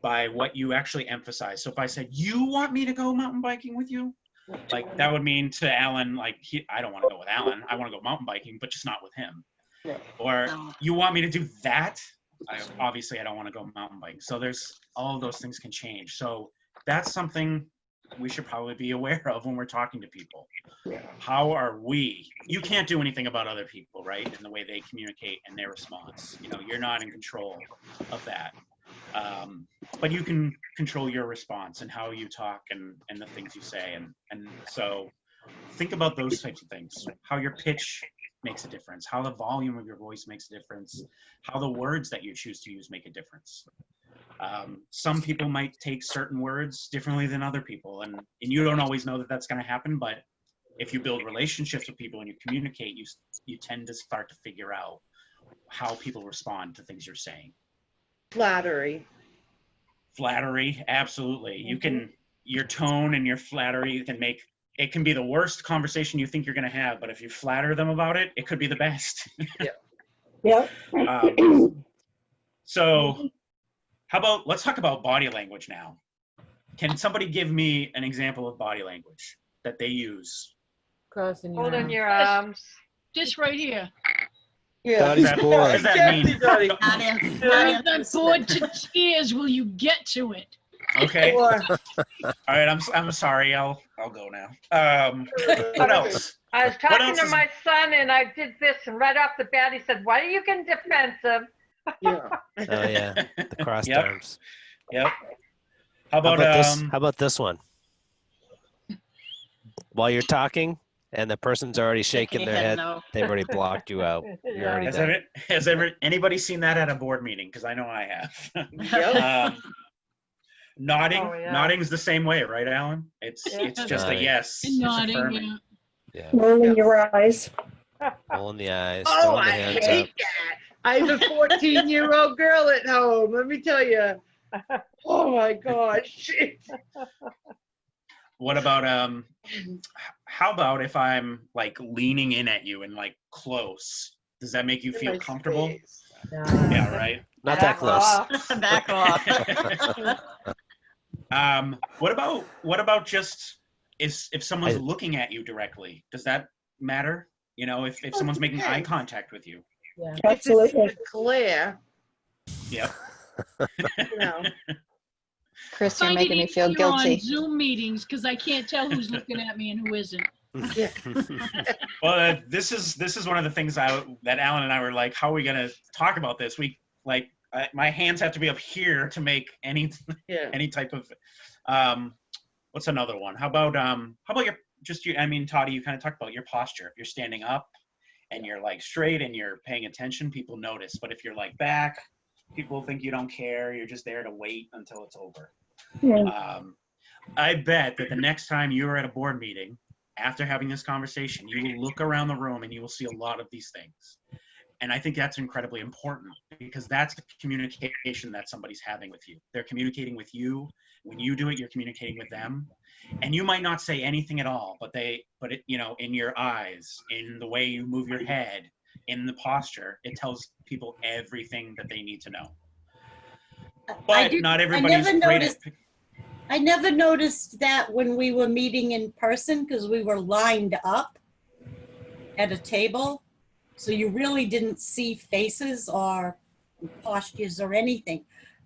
by what you actually emphasize. So if I said, you want me to go mountain biking with you? Like that would mean to Alan, like, I don't want to go with Alan. I want to go mountain biking, but just not with him. Or you want me to do that? Obviously, I don't want to go mountain biking. So there's all of those things can change. So that's something we should probably be aware of when we're talking to people. How are we? You can't do anything about other people, right? And the way they communicate and their response. You're not in control of that. But you can control your response and how you talk and the things you say. And so think about those types of things. How your pitch makes a difference, how the volume of your voice makes a difference, how the words that you choose to use make a difference. Some people might take certain words differently than other people, and you don't always know that that's going to happen, but if you build relationships with people and you communicate, you tend to start to figure out how people respond to things you're saying. Flattery, absolutely. Your tone and your flattery it can be the worst conversation you think you're going to have, but if you flatter them about it, it could be the best. Yeah. So let's talk about body language now. Can somebody give me an example of body language that they use? Crossing your Holding arms. your arms. This right here. Yeah. Dottie's What bored. does that mean? Nadia, I'm bored to tears. Will you get to it? Okay. Or, All right. I'm sorry. I'll go now. What else? I was What talking else to is- my son and I did this and right off the bat he said, why are you getting defensive? yeah. Oh yeah, the crossed Yep. arms. Yep. How How about about this? How about this one? While you're talking, and the person's already shaking their head, No. they've already blocked you out. You're already Yeah. done. Anybody seen that at a board meeting? Because I know I have. Yep. Nodding. Oh, yeah. Nodding's the same way, right, Alan? It's just a Nodding. yes. And It's nodding, affirming. yeah. Yeah, Rolling your eyes. rolling the eyes, Oh, throwing the I hands hate up. that. I have a 14-year-old girl at home. Let me tell you. Oh my gosh. What about how about if I'm like leaning in at you and like close? Does that make you feel Nice comfortable? face. Yeah, right. Not that close. Back off. What about just if someone's I- looking at you directly? Does that matter? You know, if someone's making eye depends. contact with you. Absolutely. If it's clear, Yep. you know. Chris, you're Find it making me feel easier on guilty. Zoom meetings because I can't tell who's looking at me and who isn't. Well, this is one of the things that Alan and I were like, how are we gonna talk about this? My hands have to be up here to make any type of. What's another one? How about I mean, Toddy, you kind of talked about your posture. If you're standing up and you're like straight and you're paying attention, people notice. But if you're like back, people think you don't care. You're just there to wait until it's over. Yeah. I bet that the next time you're at a board meeting, after having this conversation, you will look around the room and you will see a lot of these things. And I think that's incredibly important because that's the communication that somebody's having with you. They're communicating with you. When you do it, you're communicating with them. And you might not say anything at all, but it, you know, in your eyes, in the way you move your head, in the posture, it tells people everything that they need to know. But not everybody's great at. I never noticed that when we were meeting in person because we were lined up at a table. So you really didn't see faces or postures or anything.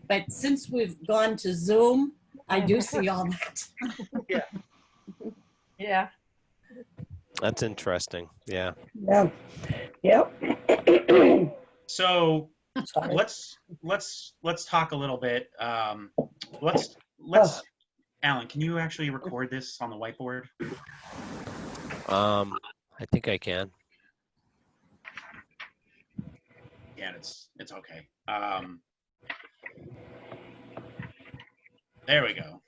But since we've gone to Zoom, I do see all that. Yeah. That's interesting. Yeah. Yeah. Yep. So Sorry. let's talk a little bit. Let's Alan, can you actually record this on the whiteboard? I think I can. Yeah, it's okay. There we go.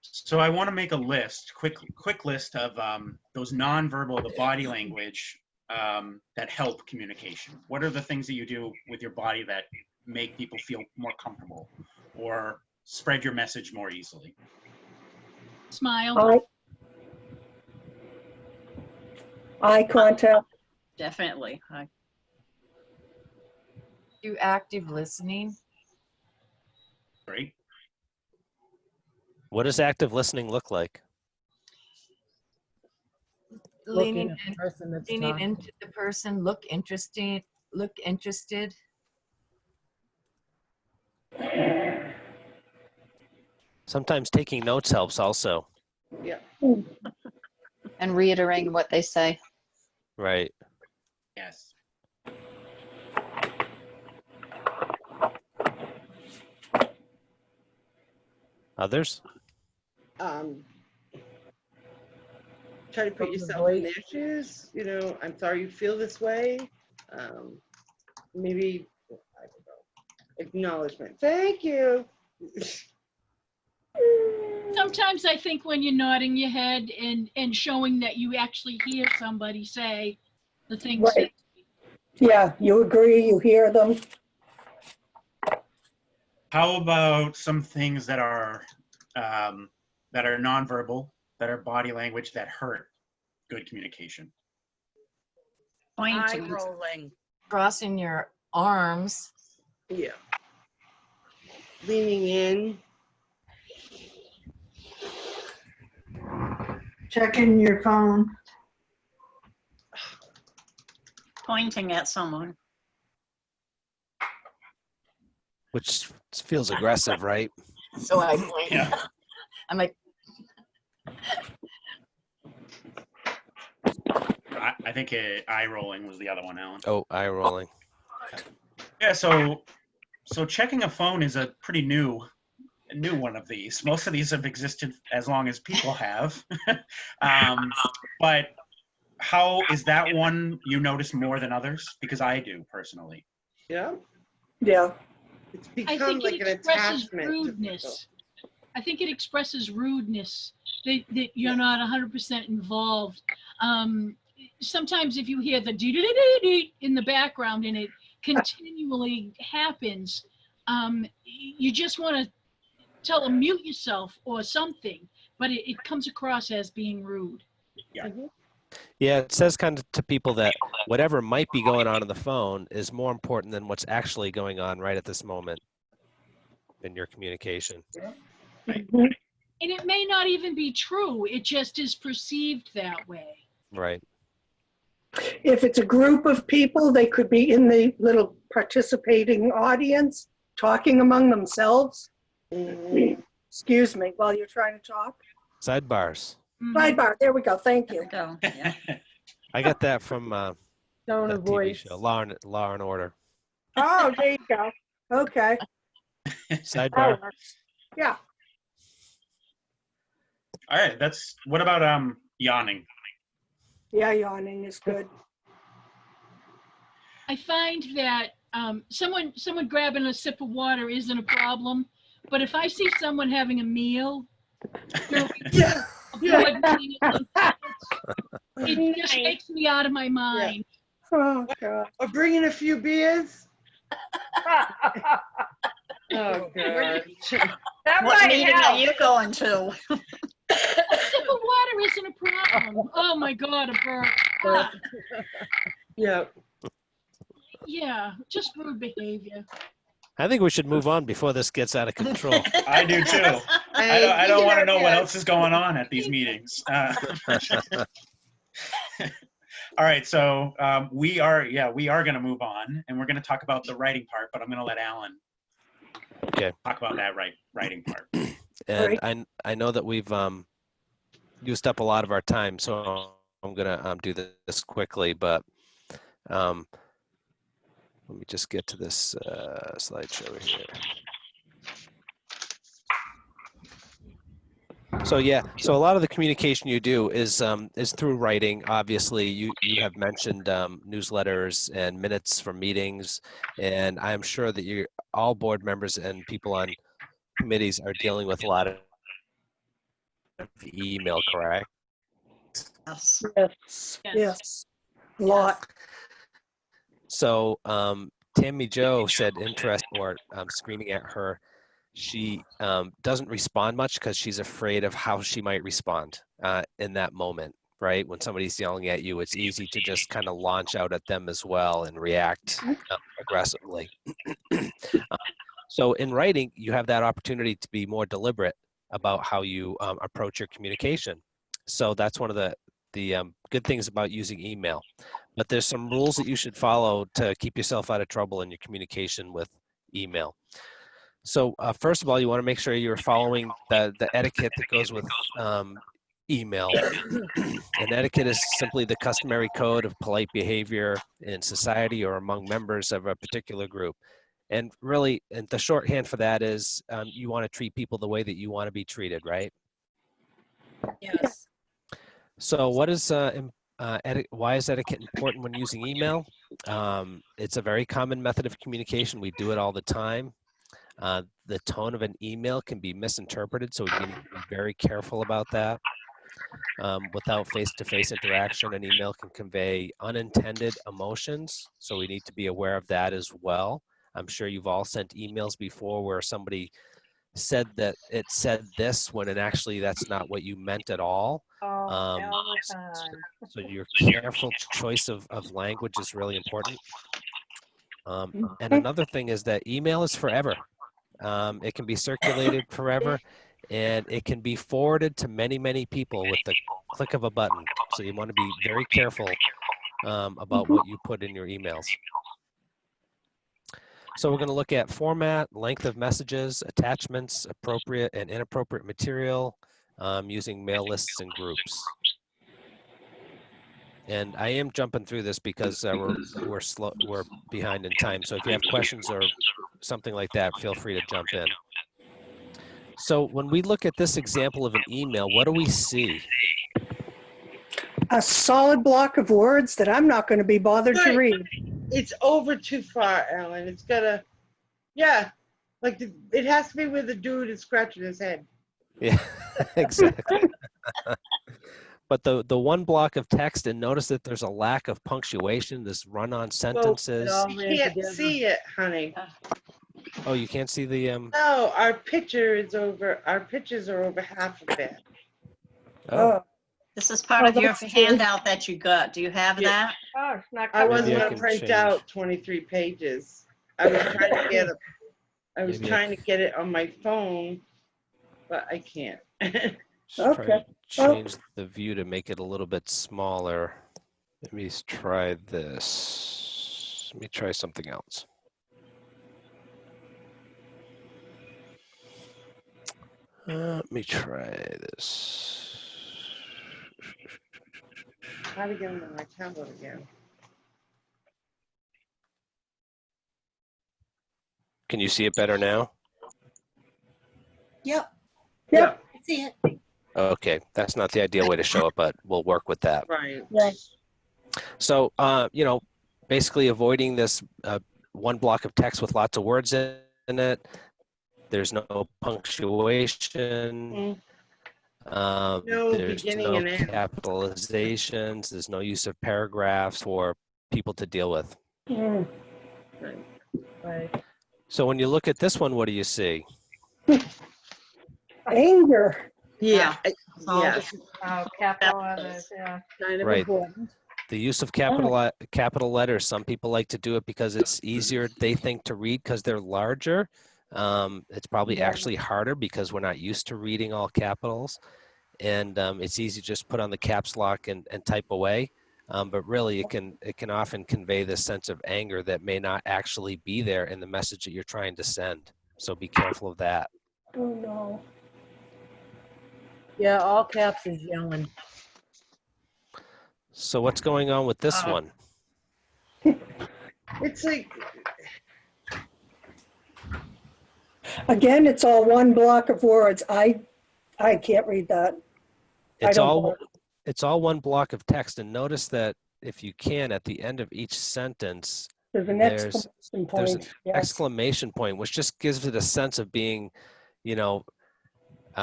So I want to make a list, quick list of those nonverbal, the body language that help communication. What are the things that you do with your body that make people feel more comfortable or spread your message more easily? Smile. Eye contact. Definitely. Do active listening. Great. What does active listening look like? Leaning at the person that's leaning talking. into the person, look interested. Sometimes taking notes helps also. Yeah. And reiterating what they say. Right. Yes. Others? Try to put yourself in their shoes. You know, I'm sorry you feel this way. Maybe, I don't know, acknowledgement. Thank you. Sometimes I think when you're nodding your head and showing that you actually hear somebody say the things. Right. Yeah, you agree, you hear them. How about some things that are nonverbal, that are body language that hurt good communication? Eye Pointing. rolling. Crossing your arms. Yeah. Leaning in. Checking your phone. pointing at someone. Which feels aggressive, right? So I point. Yeah. I'm like, I think eye rolling was the other one, Alan. Oh, eye rolling. Yeah, so checking a phone is a pretty new one of these. Most of these have existed as long as people have. But how is that one you notice more than others? Because I do personally. Yeah. Yeah. It's I become think like it an expresses attachment to people. rudeness. I think it expresses rudeness that you're not 100% involved. Sometimes if you hear the dee-dee-dee-dee in the background and it continually happens, you just want to tell them mute yourself or something, but it comes across as being rude. Yeah. Yeah, it says kind of to people that whatever might be going on the phone is more important than what's actually going on right at this moment in your communication. Mhm. And it may not even be true. It just is perceived that way. Right. If it's a group of people, they could be in the little participating audience, talking among themselves. Excuse me, while you're trying to talk. Sidebars. Sidebar, there we go, thank you. Go. Yeah. I got that from Tone that of TV voice. show, Law and Order. Oh, there you go. Okay, Sidebar. that works. Yeah. All right. What about yawning? Yeah, yawning is good. I find that someone grabbing a sip of water isn't a problem, but if I see someone having a meal during Yeah. a board meeting or something, it just takes me out of my mind. Oh, God. Or bringing a few beers. Oh, God. That What might meeting are help. you going to? A sip of water isn't a problem. Oh my God, a burp. Ah, Yeah. yeah, just rude behavior. I think we should move on before this gets out of control. I do too. I don't want to know what else is going on at these meetings. All right, so we are going to move on, and we're going to talk about the writing part, but I'm going to let Alan talk about that writing part. And I know that we've used up a lot of our time, so I'm going to do this quickly, but let me just get to this slideshow here. So so a lot of the communication you do is through writing. Obviously, you have mentioned newsletters and minutes from meetings, and I'm sure that all board members and people on committees are dealing with a lot of email, correct? Yes. Yes. A lot. So Tammy Jo said interest, or screaming at her. She doesn't respond much because she's afraid of how she might respond in that moment, right? When somebody's yelling at you, it's easy to just kind of launch out at them as well and react aggressively. So in writing, you have that opportunity to be more deliberate about how you approach your communication. So that's one of the good things about using email. But there's some rules that you should follow to keep yourself out of trouble in your communication with email. So first of all, you want to make sure you're following the etiquette that goes with email. And etiquette is simply the customary code of polite behavior in society or among members of a particular group. And really, and the shorthand for that is you want to treat people the way that you want to be treated, right? Yes. So what is why is etiquette important when using email? It's a very common method of communication. We do it all the time. The tone of an email can be misinterpreted, so we need to be very careful about that. Without face-to-face interaction, an email can convey unintended emotions, so we need to be aware of that as well. I'm sure you've all sent emails before where somebody said that it said this when actually that's not what you meant at all. All the time. So your careful choice of language is really important. And another thing is that email is forever. It can be circulated forever, and it can be forwarded to many, many people with the click of a button. So you want to be very careful about what you put in your emails. So we're going to look at format, length of messages, attachments, appropriate and inappropriate material, using mail lists and groups. And I am jumping through this because we're behind in time. So if you have questions or something like that, feel free to jump in. So when we look at this example of an email, what do we see? A solid block of words that I'm not going to be bothered to Right. read. It's over too far, Ellen. It's gotta, yeah, like it has to be where the dude is scratching his head. Yeah, exactly. But the one block of text, and notice that there's a lack of punctuation, this run-on sentences. You can't see it, honey. Oh, you can't see the No, our pictures are over half of it. Oh, This is part Oh, of your that's true. handout that you got. Do you have that? Oh, it's not I coming wasn't Maybe I gonna can print change. out 23 pages. I was trying to get Maybe I trying to get it on my phone, but I can't. just try to Okay. change the view to make it a little bit smaller. Let me try this. Let me try something else. Let me try this. How to get into my tablet again? Can you see it better now? Yep, Yep. I see it. Okay, that's not the ideal way to show it, but we'll work with that. Right. Right. So, basically avoiding this one block of text with lots of words in it. There's no punctuation. No There's beginning no and end. capitalizations. There's no use of paragraphs for people to deal with. Mm. Right. So when you look at this one, what do you see? Anger. Yeah. all Yes. Oh, capital letters, yeah. Kind of Right. important. The use of capital letters. Some people like to do it because it's easier, they think, to read because they're larger. It's probably Yeah. actually harder because we're not used to reading all capitals. And it's easy to just put on the caps lock and type away. But really, it can often convey this sense of anger that may not actually be there in the message that you're trying to send. So be careful of that. Oh, no. Yeah, all caps is yelling. So what's going on with this one? It's like, Again, it's all one block of words. I can't read that. It's don't all bother. it's all one block of text. And notice that if you can, at the end of each sentence, There's an there's exclamation there's an point. Yes. exclamation point, which just gives it a sense of being,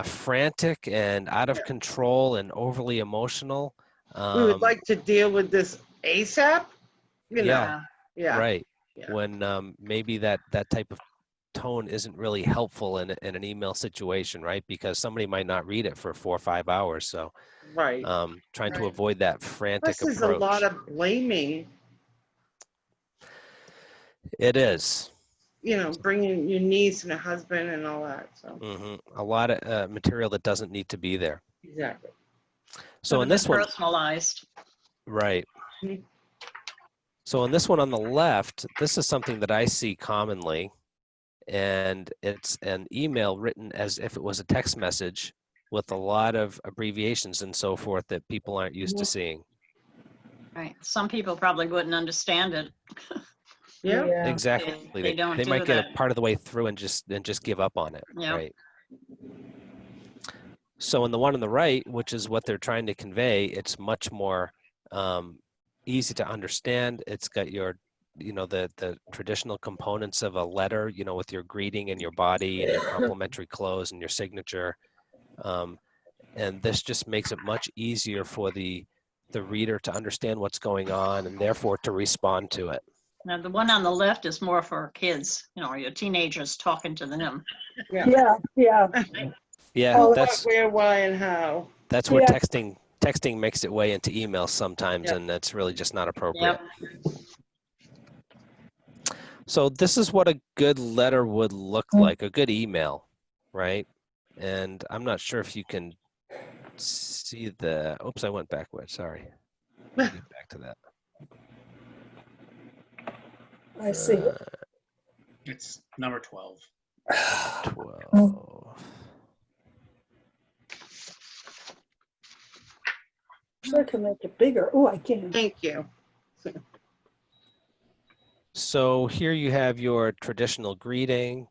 frantic and out of control and overly emotional. we would like to deal with this ASAP. Yeah. Yeah. Right. Yeah. When maybe that type of tone isn't really helpful in an email situation, right? Because somebody might not read it for 4 or 5 hours. So Right. trying to Right. avoid that frantic Plus, there's approach. a lot of blaming. It is. Bringing your niece and a husband and all that. So A lot of material that doesn't need to be there. exactly. So Could in have this been one, personalized. right. Mhm. So in this one on the left, this is something that I see commonly, and it's an email written as if it was a text message with a lot of abbreviations and so forth that people aren't used to seeing. Right. Some people probably wouldn't understand it. Yeah. Exactly. They don't They do might get that. a part of the way through and just give up on it. Yeah. Right. So in the one on the right, which is what they're trying to convey, it's much more easy to understand. It's got your, the traditional components of a letter, with your greeting and your body and your complimentary close and your signature. And this just makes it much easier for the reader to understand what's going on and therefore to respond to it. Now, the one on the left is more for kids, your teenagers talking to them. Yeah. Yeah, Who, that's what, where, why, and how. that's where Yeah. texting makes its way into emails sometimes, and that's really just not appropriate. Yep. So this is what a good letter would look like, a good email, right? And I'm not sure if you can see oops, I went backwards, sorry. Let me get back to that. I see it. It's number 12. 12. Sure can make it bigger. Oh, I can. Thank you. So here you have your traditional greeting.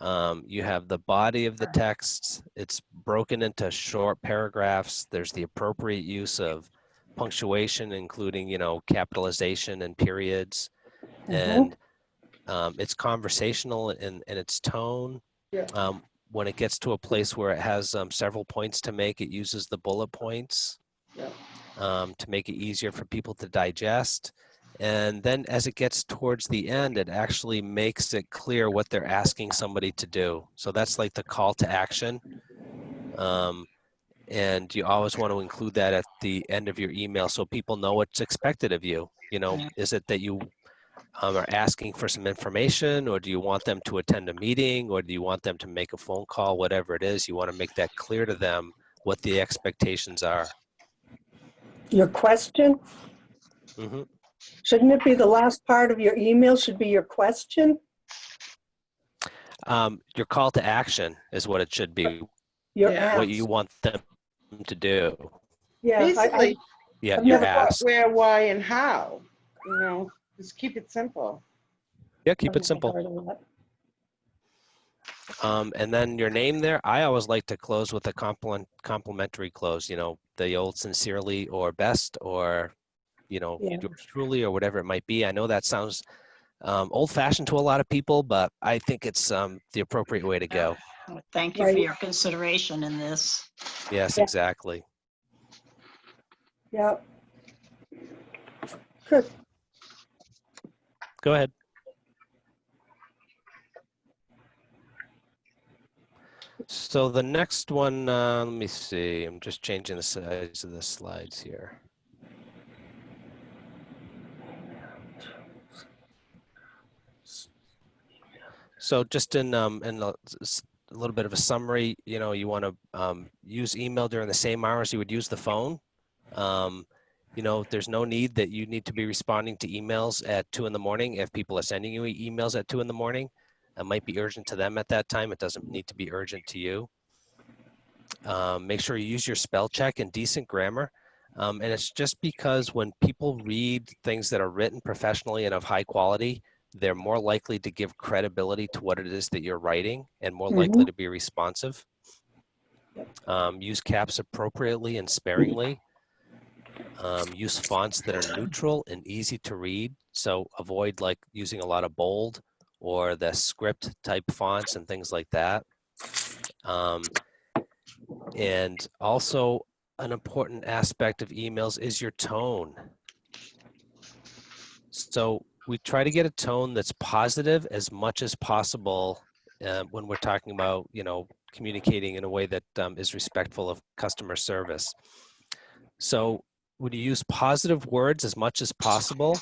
You have the body of the text. It's broken into short paragraphs. There's the appropriate use of punctuation, including, capitalization and periods. And it's conversational in its tone. Yeah. When it gets to a place where it has several points to make, it uses the bullet points to make it easier for people to digest. And then as it gets towards the end, it actually makes it clear what they're asking somebody to do. So that's like the call to action. And you always want to include that at the end of your email so people know what's expected of you. Is it that you are asking for some information, or do you want them to attend a meeting, or do you want them to make a phone call? Whatever it is, you want to make that clear to them what the expectations are. Your question? Mm-hmm. Shouldn't it be the last part of your email should be your question? Your call to action is what it should be. Your Yeah. What ask. you want them to do. Yeah, Basically, Yeah, I've your never what, ask. where, why, and how. Just keep it simple. Yeah, keep it I've simple. heard of that. And then your name there, I always like to close with a complimentary close, the old sincerely or best, or, Yeah. yours truly, or whatever it might be. I know that sounds old-fashioned to a lot of people, but I think it's the appropriate way to go. Thank you for your consideration in this. Yes, Yeah. exactly. Yeah. Good. Go ahead. So the next one, let me see. I'm just changing the size of the slides here. So just in a little bit of a summary, you want to use email during the same hours you would use the phone. There's no need that you need to be responding to emails at 2 in the morning. If people are sending you emails at 2 in the morning, it might be urgent to them at that time. It doesn't need to be urgent to you. Make sure you use your spell check and decent grammar. And it's just because when people read things that are written professionally and of high quality, they're more likely to give credibility to what it is that you're writing and more likely to be responsive. Use caps appropriately and sparingly. Use fonts that are neutral and easy to read. So avoid like using a lot of bold or the script type fonts and things like that. And also an important aspect of emails is your tone. So we try to get a tone that's positive as much as possible when we're talking about, communicating in a way that is respectful of customer service. So when you use positive words as much as possible,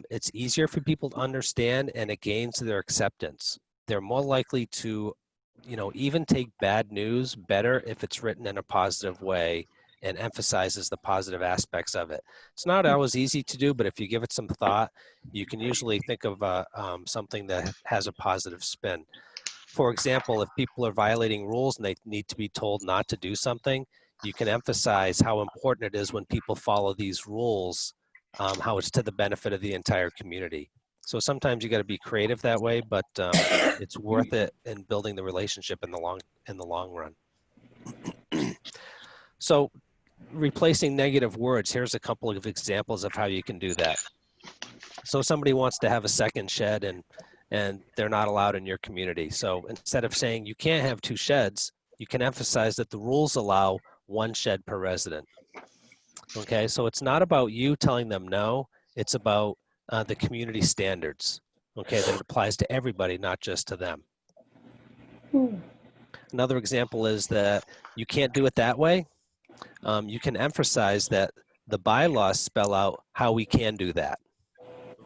it's easier for people to understand and it gains their acceptance. They're more likely to, even take bad news better if it's written in a positive way and emphasizes the positive aspects of it. It's not always easy to do, but if you give it some thought, you can usually think of something that has a positive spin. For example, if people are violating rules and they need to be told not to do something, you can emphasize how important it is when people follow these rules, how it's to the benefit of the entire community. So sometimes you got to be creative that way, but it's worth it in building the relationship in the long run. So replacing negative words, here's a couple of examples of how you can do that. So somebody wants to have a second shed and they're not allowed in your community. So instead of saying you can't have 2 sheds, you can emphasize that the rules allow 1 shed per resident. Okay, so it's not about you telling them no, it's about the community standards, okay, that it applies to everybody, not just to them. Another example is that you can't do it that way. You can emphasize that the bylaws spell out how we can do that.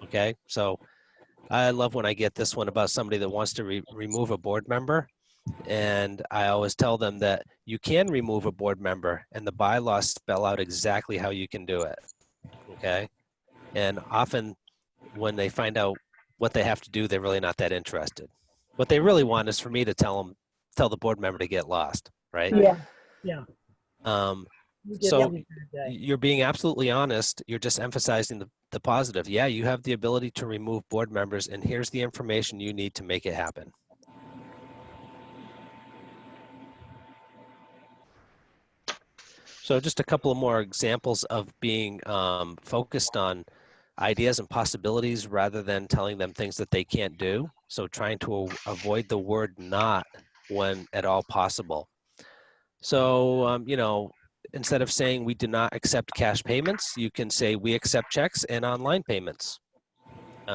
Okay, so I love when I get this one about somebody that wants to remove a board member. And I always tell them that you can remove a board member and the bylaws spell out exactly how you can do it. Okay, and often when they find out what they have to do, they're really not that interested. What they really want is for me to tell the board member to get lost, right? Yeah, yeah. So you're being absolutely honest. You're just emphasizing the positive. Yeah, you have the ability to remove board members, and here's the information you need to make it happen. So just a couple of more examples of being focused on ideas and possibilities rather than telling them things that they can't do. So trying to avoid the word not when at all possible. So, you know, instead of saying we do not accept cash payments, you can say we accept checks and online payments.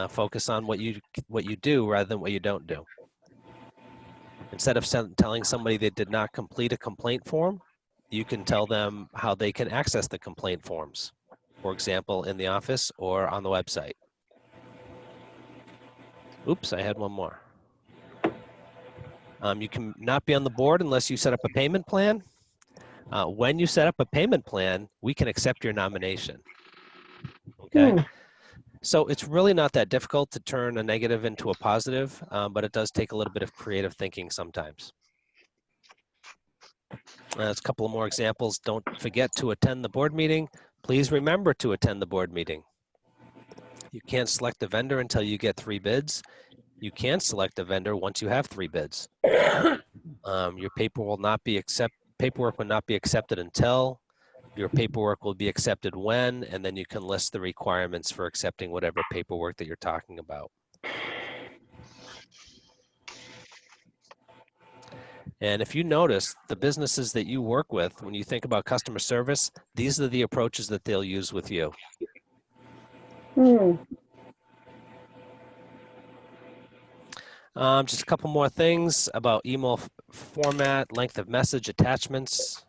Focus on what you do rather than what you don't do. Instead of telling somebody they did not complete a complaint form, you can tell them how they can access the complaint forms, for example, in the office or on the website. Oops, I had one more. You can not be on the board unless you set up a payment plan. When you set up a payment plan, we can accept your nomination. Okay. So it's really not that difficult to turn a negative into a positive, but it does take a little bit of creative thinking sometimes. There's a couple of more examples. Don't forget to attend the board meeting. Please remember to attend the board meeting. You can't select a vendor until you get 3 bids. You can select a vendor once you have 3 bids. Your paperwork will not be accepted until. Your paperwork will be accepted when, and then you can list the requirements for accepting whatever paperwork that you're talking about. And if you notice, the businesses that you work with, when you think about customer service, these are the approaches that they'll use with you. Just a couple more things about email format, length of message, attachments,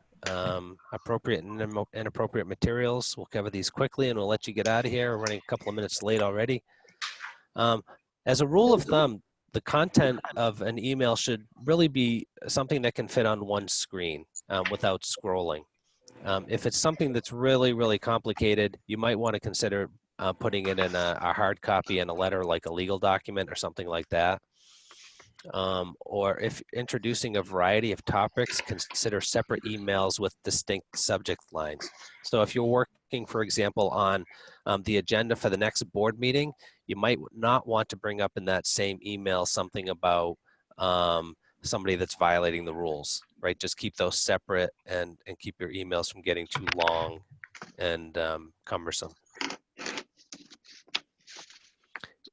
appropriate and inappropriate materials. We'll cover these quickly and we'll let you get out of here. We're running a couple of minutes late already. As a rule of thumb, the content of an email should really be something that can fit on one screen without scrolling. If it's something that's really, really complicated, you might want to consider putting it in a hard copy in a letter, like a legal document or something like that. Or if introducing a variety of topics, consider separate emails with distinct subject lines. So if you're working, for example, on the agenda for the next board meeting, you might not want to bring up in that same email something about somebody that's violating the rules, right? Just keep those separate and keep your emails from getting too long and cumbersome.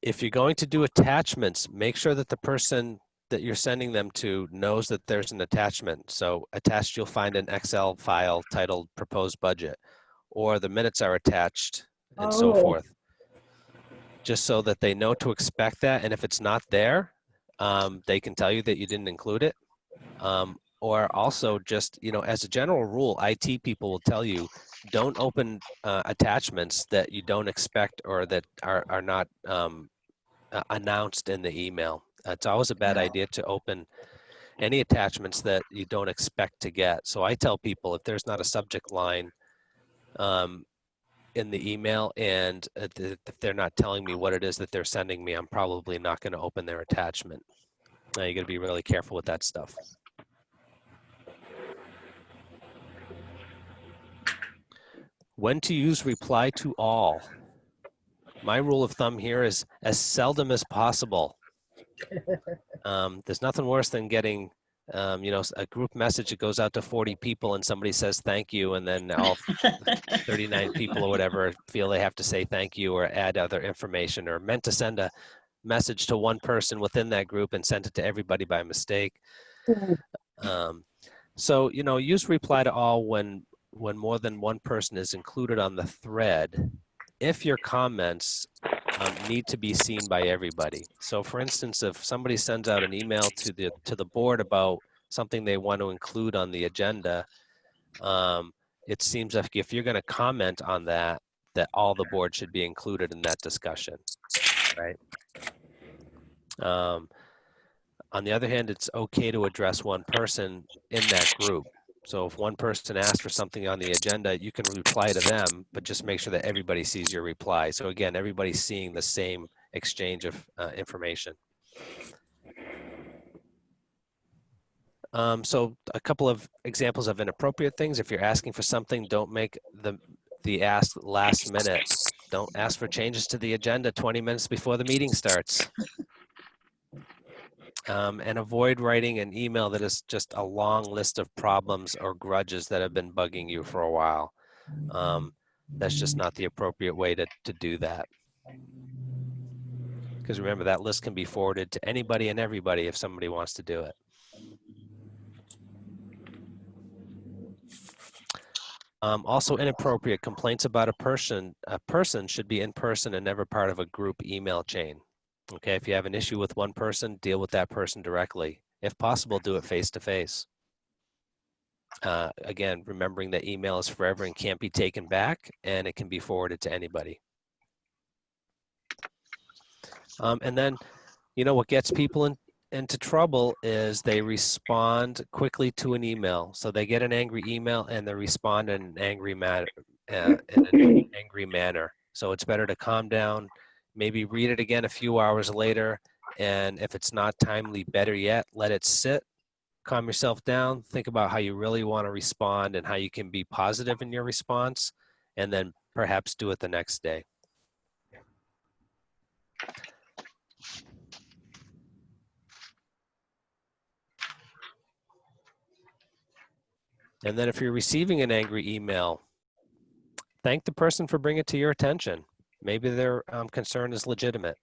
If you're going to do attachments, make sure that the person that you're sending them to knows that there's an attachment. So attached, you'll find an Excel file titled proposed budget, or the minutes are attached and so forth. Just so that they know to expect that. And if it's not there, they can tell you that you didn't include it. Or also just, you know, as a general rule, IT people will tell you, don't open attachments that you don't expect or that are not announced in the email. It's always a bad idea to open any attachments that you don't expect to get. So I tell people, if there's not a subject line in the email and if they're not telling me what it is that they're sending me, I'm probably not going to open their attachment. Now you got to be really careful with that stuff. When to use reply to all. My rule of thumb here is as seldom as possible. There's nothing worse than getting, you know, a group message that goes out to 40 people and somebody says thank you, and then all 39 people or whatever feel they have to say thank you or add other information, or meant to send a message to one person within that group and sent it to everybody by mistake. So, you know, use reply to all when more than one person is included on the thread, if your comments need to be seen by everybody. So for instance, if somebody sends out an email to the board about something they want to include on the agenda, it seems like if you're going to comment on that all the board should be included in that discussion, right? On the other hand, it's okay to address one person in that group. So if one person asks for something on the agenda, you can reply to them, but just make sure that everybody sees your reply. So again, everybody's seeing the same exchange of information. So a couple of examples of inappropriate things. If you're asking for something, don't make the ask last minute. Don't ask for changes to the agenda 20 minutes before the meeting starts. And avoid writing an email that is just a long list of problems or grudges that have been bugging you for a while. That's just not the appropriate way to do that. Because remember, that list can be forwarded to anybody and everybody if somebody wants to do it. Also inappropriate complaints about a person should be in person and never part of a group email chain. Okay, if you have an issue with one person, deal with that person directly. If possible, do it face to face. Again, remembering that email is forever and can't be taken back, and it can be forwarded to anybody. And then, you know, what gets people into trouble is they respond quickly to an email. So they get an angry email and they respond in an angry manner. So it's better to calm down, maybe read it again a few hours later, and if it's not timely, better yet, let it sit, calm yourself down, think about how you really want to respond and how you can be positive in your response, and then perhaps do it the next day. And then if you're receiving an angry email, thank the person for bringing it to your attention. Maybe their concern is legitimate.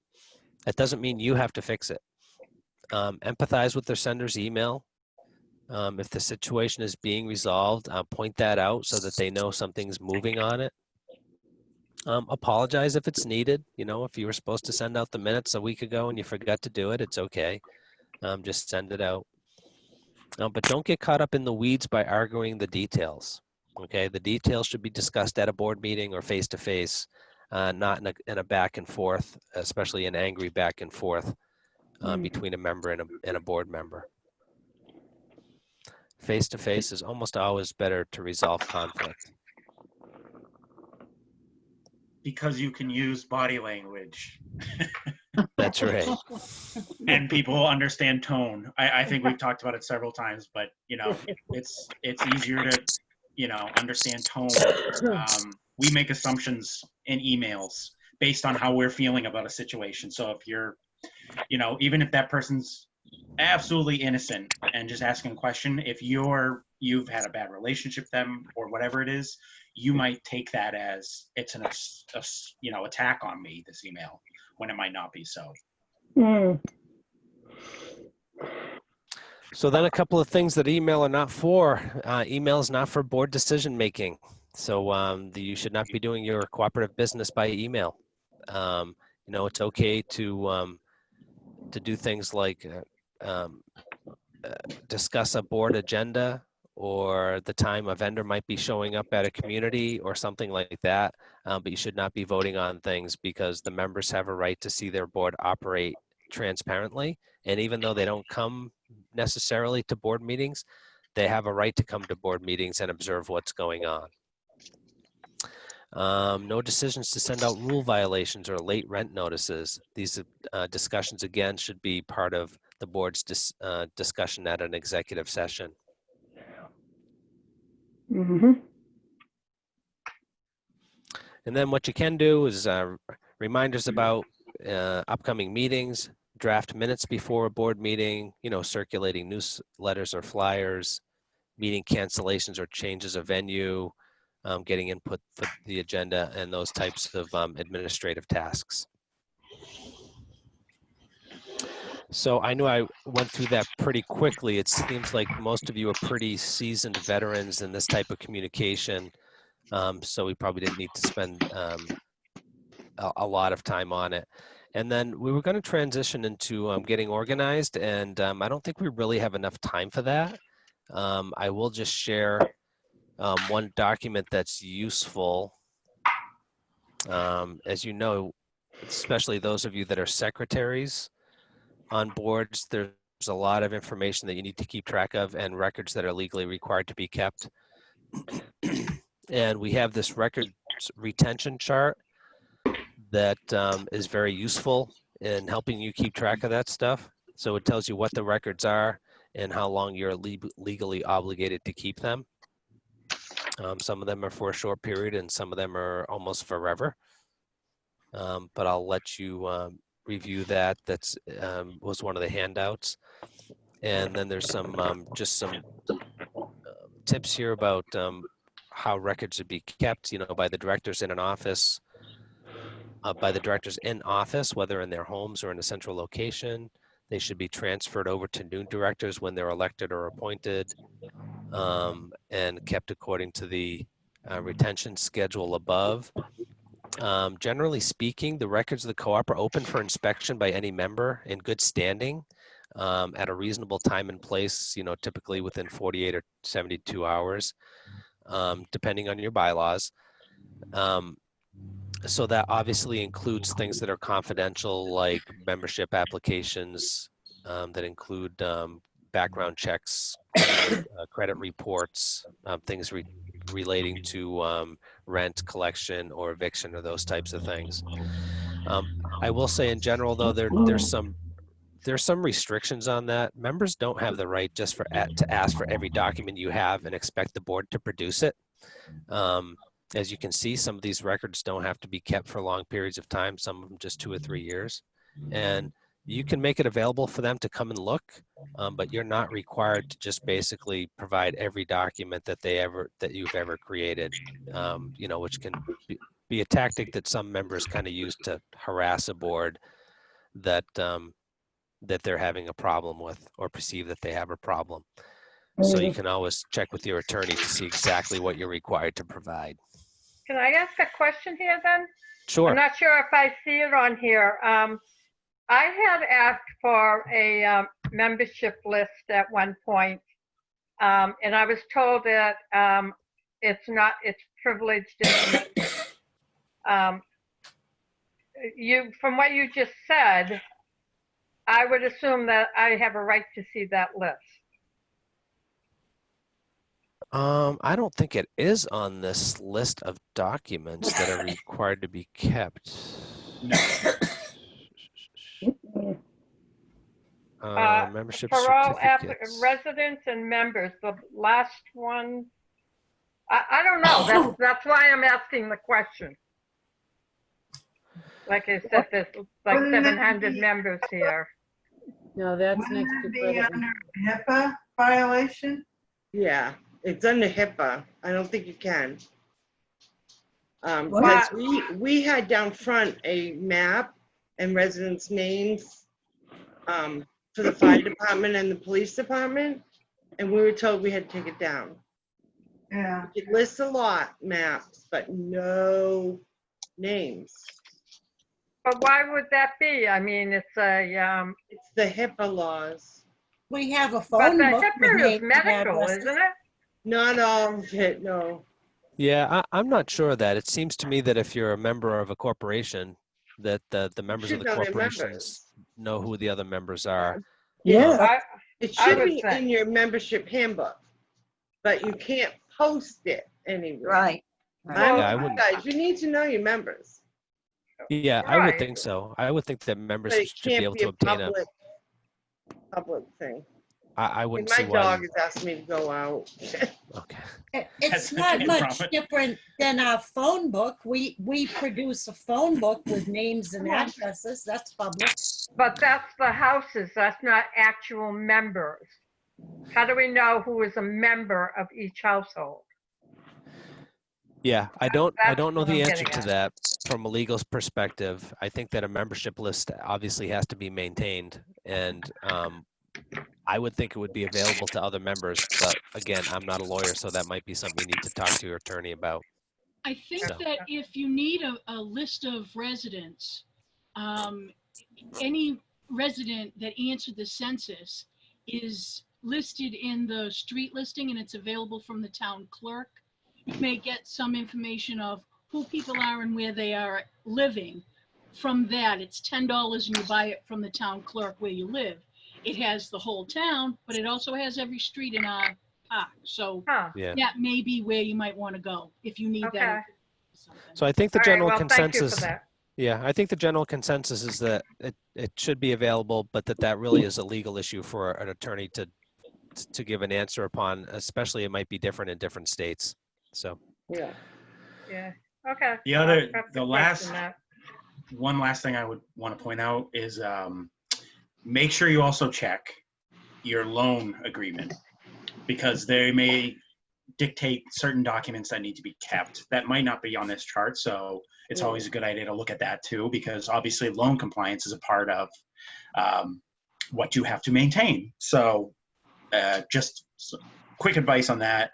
That doesn't mean you have to fix it. Empathize with their sender's email. If the situation is being resolved, point that out so that they know something's moving on it. Apologize if it's needed. You know, if you were supposed to send out the minutes a week ago and you forgot to do it, it's okay. Just send it out. But don't get caught up in the weeds by arguing the details. Okay, the details should be discussed at a board meeting or face-to-face, not in a back and forth, especially an angry back and forth between a member and a board member. Face-to-face is almost always better to resolve conflict. Because you can use body language. That's right. And people understand tone. I think we've talked about it several times, but you know, it's easier to, you know, understand tone. We make assumptions in emails based on how we're feeling about a situation. So if you're, you know, even if that person's absolutely innocent and just asking a question, if you've had a bad relationship with them or whatever it is, you might take that as it's an you know, attack on me, this email, when it might not be so. So then a couple of things that email are not for. Email is not for board decision making. So you should not be doing your cooperative business by email. You know, it's okay to do things like discuss a board agenda or the time a vendor might be showing up at a community or something like that. But you should not be voting on things because the members have a right to see their board operate transparently. And even though they don't come necessarily to board meetings, they have a right to come to board meetings and observe what's going on. No decisions to send out rule violations or late rent notices. These discussions, again, should be part of the board's discussion at an executive session. And then what you can do is reminders about upcoming meetings, draft minutes before a board meeting, you know, circulating newsletters or flyers, meeting cancellations or changes of venue, getting input for the agenda, and those types of administrative tasks. So I know I went through that pretty quickly. It seems like most of you are pretty seasoned veterans in this type of communication. So we probably didn't need to spend a lot of time on it. And then we were going to transition into getting organized, and I don't think we really have enough time for that. I will just share one document that's useful. As you know, especially those of you that are secretaries on boards, there's a lot of information that you need to keep track of and records that are legally required to be kept. And we have this records retention chart that is very useful in helping you keep track of that stuff. So it tells you what the records are and how long you're legally obligated to keep them. Some of them are for a short period and some of them are almost forever. But I'll let you review that. That's was one of the handouts. And then there's some just some tips here about how records should be kept, by the directors in an office, by the directors in office, whether in their homes or in a central location. They should be transferred over to new directors when they're elected or appointed, and kept according to the retention schedule above. Generally speaking, the records of the co-op are open for inspection by any member in good standing at a reasonable time and place, typically within 48 or 72 hours, depending on your bylaws. So that obviously includes things that are confidential, like membership applications that include background checks, credit reports, things relating to rent collection or eviction or those types of things. I will say in general, though, there's some restrictions on that. Members don't have the right just to ask for every document you have and expect the board to produce it. As you can see, some of these records don't have to be kept for long periods of time, some of them just 2 or 3 years. And you can make it available for them to come and look, but you're not required to just basically provide every document that you've ever created, which can be a tactic that some members kind of use to harass a board that they're having a problem with or perceive that they have a problem. So you can always check with your attorney to see exactly what you're required to provide. Can I ask a question here then? Sure. I'm not sure if I see it on here. I had asked for a membership list at one point, and I was told that it's privileged information. From what you just said, I would assume that I have a right to see that list. I don't think it is on this list of documents that are required to be kept. No. Membership For all certificates. residents and members, the last one, I don't know. That's why I'm asking the question. Like I said, there's like 700 members here. No, that's Wouldn't next to that be Brother. under HIPAA violation? Yeah, it's under HIPAA. I don't think you can. What? Because we had down front a map and residents' names for the fire department and the police department, and we were told we had to take it down. Yeah. It lists a lot, maps, but no names. But why would that be? I mean, it's a, It's the HIPAA laws. We have a but phone the book with HIPAA is names and medical, addresses. isn't it? Not all of it, no. Yeah, I'm not sure of that. It seems to me that if you're a member of a corporation, that the members of Should the know their corporations members. know who the other members are. Yeah. It I should would be think. in your membership handbook, but you can't post it anywhere. Right. Yeah, I wouldn't. Guys, you need to know your members, Yeah, I would Right. think so. I would think that members but it should be can't able be to a obtain a. public thing. I And wouldn't my see why. dog has asked me to go out. Okay. It's That's not okay, much Robert. different than our phone book. We produce a phone book with names and addresses. That's public. But that's the houses, that's not actual members. How do we know who is a member of each household? Yeah, I don't That's know what the I'm answer getting to at. that from a legal perspective. I think that a membership list obviously has to be maintained, and I would think it would be available to other members. But again, I'm not a lawyer, so that might be something you need to talk to your attorney about. I think So. that if you need a list of residents, any resident that answered the census is listed in the street listing and it's available from the town clerk. You may get some information of who people are and where they are living. From that, it's $10 and you buy it from the town clerk where you live. It has the whole town, but it also has every street in our park. So Yeah. that may be where you might want to go if you need Okay. that. So I think the All right, general well, thank you for consensus. that. Yeah, I think the general consensus is that it should be available, but that really is a legal issue for an attorney to give an answer upon, especially it might be different in different states. So, Yeah. Yeah, okay. The I'll other, have to the question last, that. one last thing I would want to point out is make sure you also check your loan agreement, because they may dictate certain documents that need to be kept that might not be on this chart. So it's always a good idea to look at that too, because obviously loan compliance is a part of what you have to maintain. So just quick advice on that.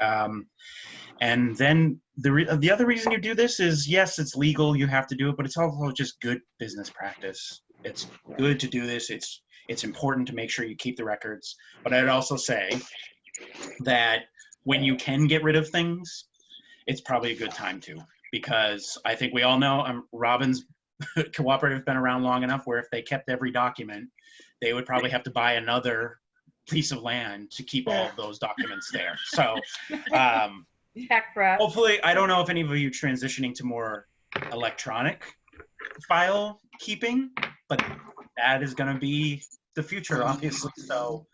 And then the other reason you do this is, yes, it's legal, you have to do it, but it's also just good business practice. It's good to do this. It's important to make sure you keep the records. But I'd also say that when you can get rid of things, it's probably a good time to, because I think we all know Robin's cooperative been around long enough where if they kept every document, they would probably have to buy another piece of land to keep all of those documents there. So hopefully, I don't know if any of you transitioning to more electronic file keeping, but that is going to be the future, obviously. So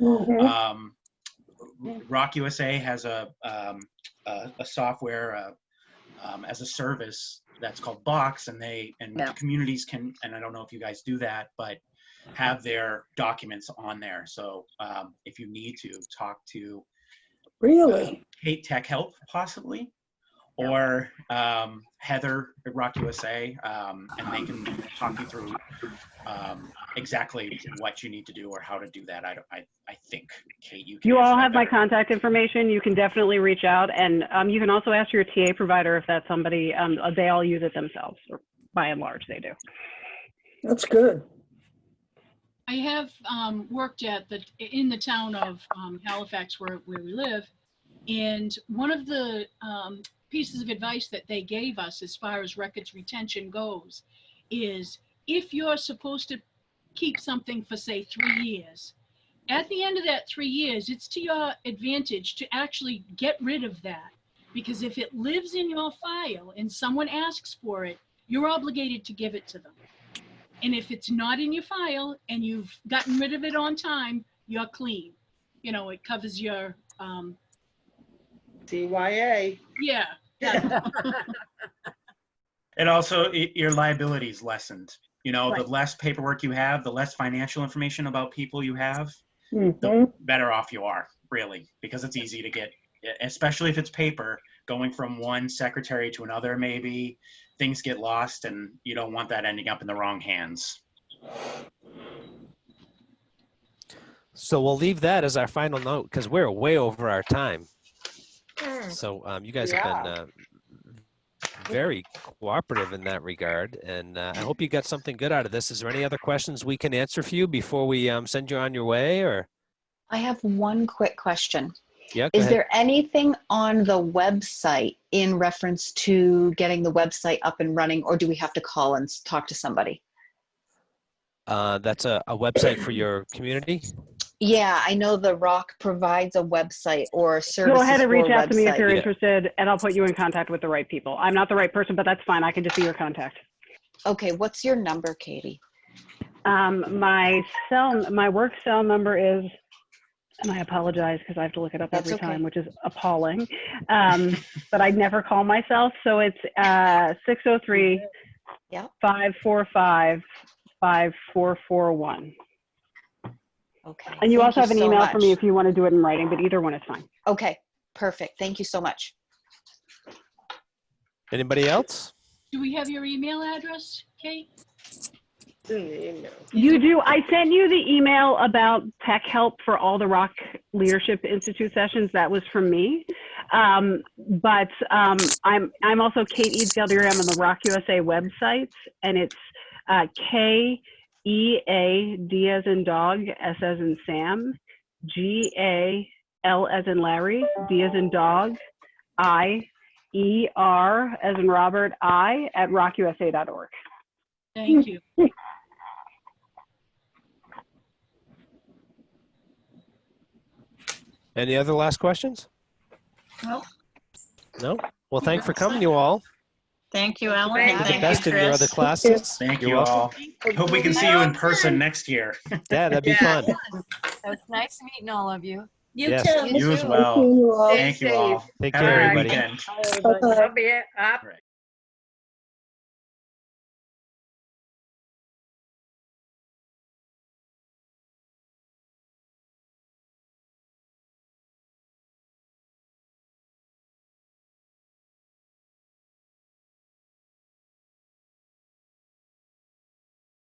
ROC-USA has a software as a service that's called Box, and communities can, and I don't know if you guys do that, but have their documents on there. So if you need to talk to Kate Tech Help possibly, or Heather at ROC-USA, and they can talk you through exactly what you need to do or how to do that. I think, Kate, you all have my contact information. You can definitely reach out, and you can also ask your TA provider if that's somebody. They all use it themselves, or by and large, they do. That's good. I have worked in the town of Halifax, where we live, and one of the pieces of advice that they gave us as far as records retention goes is, if you're supposed to keep something for, say, 3 years, at the end of that 3 years, it's to your advantage to actually get rid of that, because if it lives in your file and someone asks for it, you're obligated to give it to them. And if it's not in your file and you've gotten rid of it on time, you're clean. You know, it covers your CYA. Yeah. And also your liability is lessened. You know, the less paperwork you have, the less financial information about people you have, the better off you are, really, because it's easy to get, especially if it's paper, going from one secretary to another, maybe things get lost, and you don't want that ending up in the wrong hands. So we'll leave that as our final note, because we're way over our time. So you guys have been very cooperative in that regard, and I hope you got something good out of this. Is there any other questions we can answer for you before we send you on your way? Or I have one quick question. Yeah, go Is ahead. there anything on the website in reference to getting the website up and running, or do we have to call and talk to somebody? That's a website for your community? Yeah, I know the ROC provides a website or services Go ahead and reach for out to me if you're website. interested, and I'll put you in contact with the right people. I'm not the right person, but that's fine. I can just be your contact. Okay, what's your number, Katie? My work cell number is, and I apologize because I have to look it up every time, which is appalling. But I never call myself, so it's 603-545-5441. Okay. And you thank also have an so email much. for me if you want to do it in writing, but either one is fine. Okay, perfect. Thank you so much. Anybody else? Do we have your email address, Kate? You do. I sent you the email about tech help for all the ROC Leadership Institute sessions. That was from me. I'm also Kate Eads-Galdieri. I'm on the ROC-USA website, and it's K-E-A-D as in dog, S as in Sam, G-A-L as in Larry, D as in dog, I-E-R as in Robert, I at rocusa.org. Thank you. Any other last questions? Nope. No? Well, thanks for coming, you all. Thank you, Ellen. Thank and Do the Thank best you, in your other Chris. classes. Thank You're you welcome. all. Hope we can see you in person next year. Yeah, that'd be Yeah. fun. It was nice meeting all of you. You Yes. too. You as too. well. Seeing you all. Stay Thank you safe. all. Take Have a care, great everybody. weekend. Bye-bye. I'll be up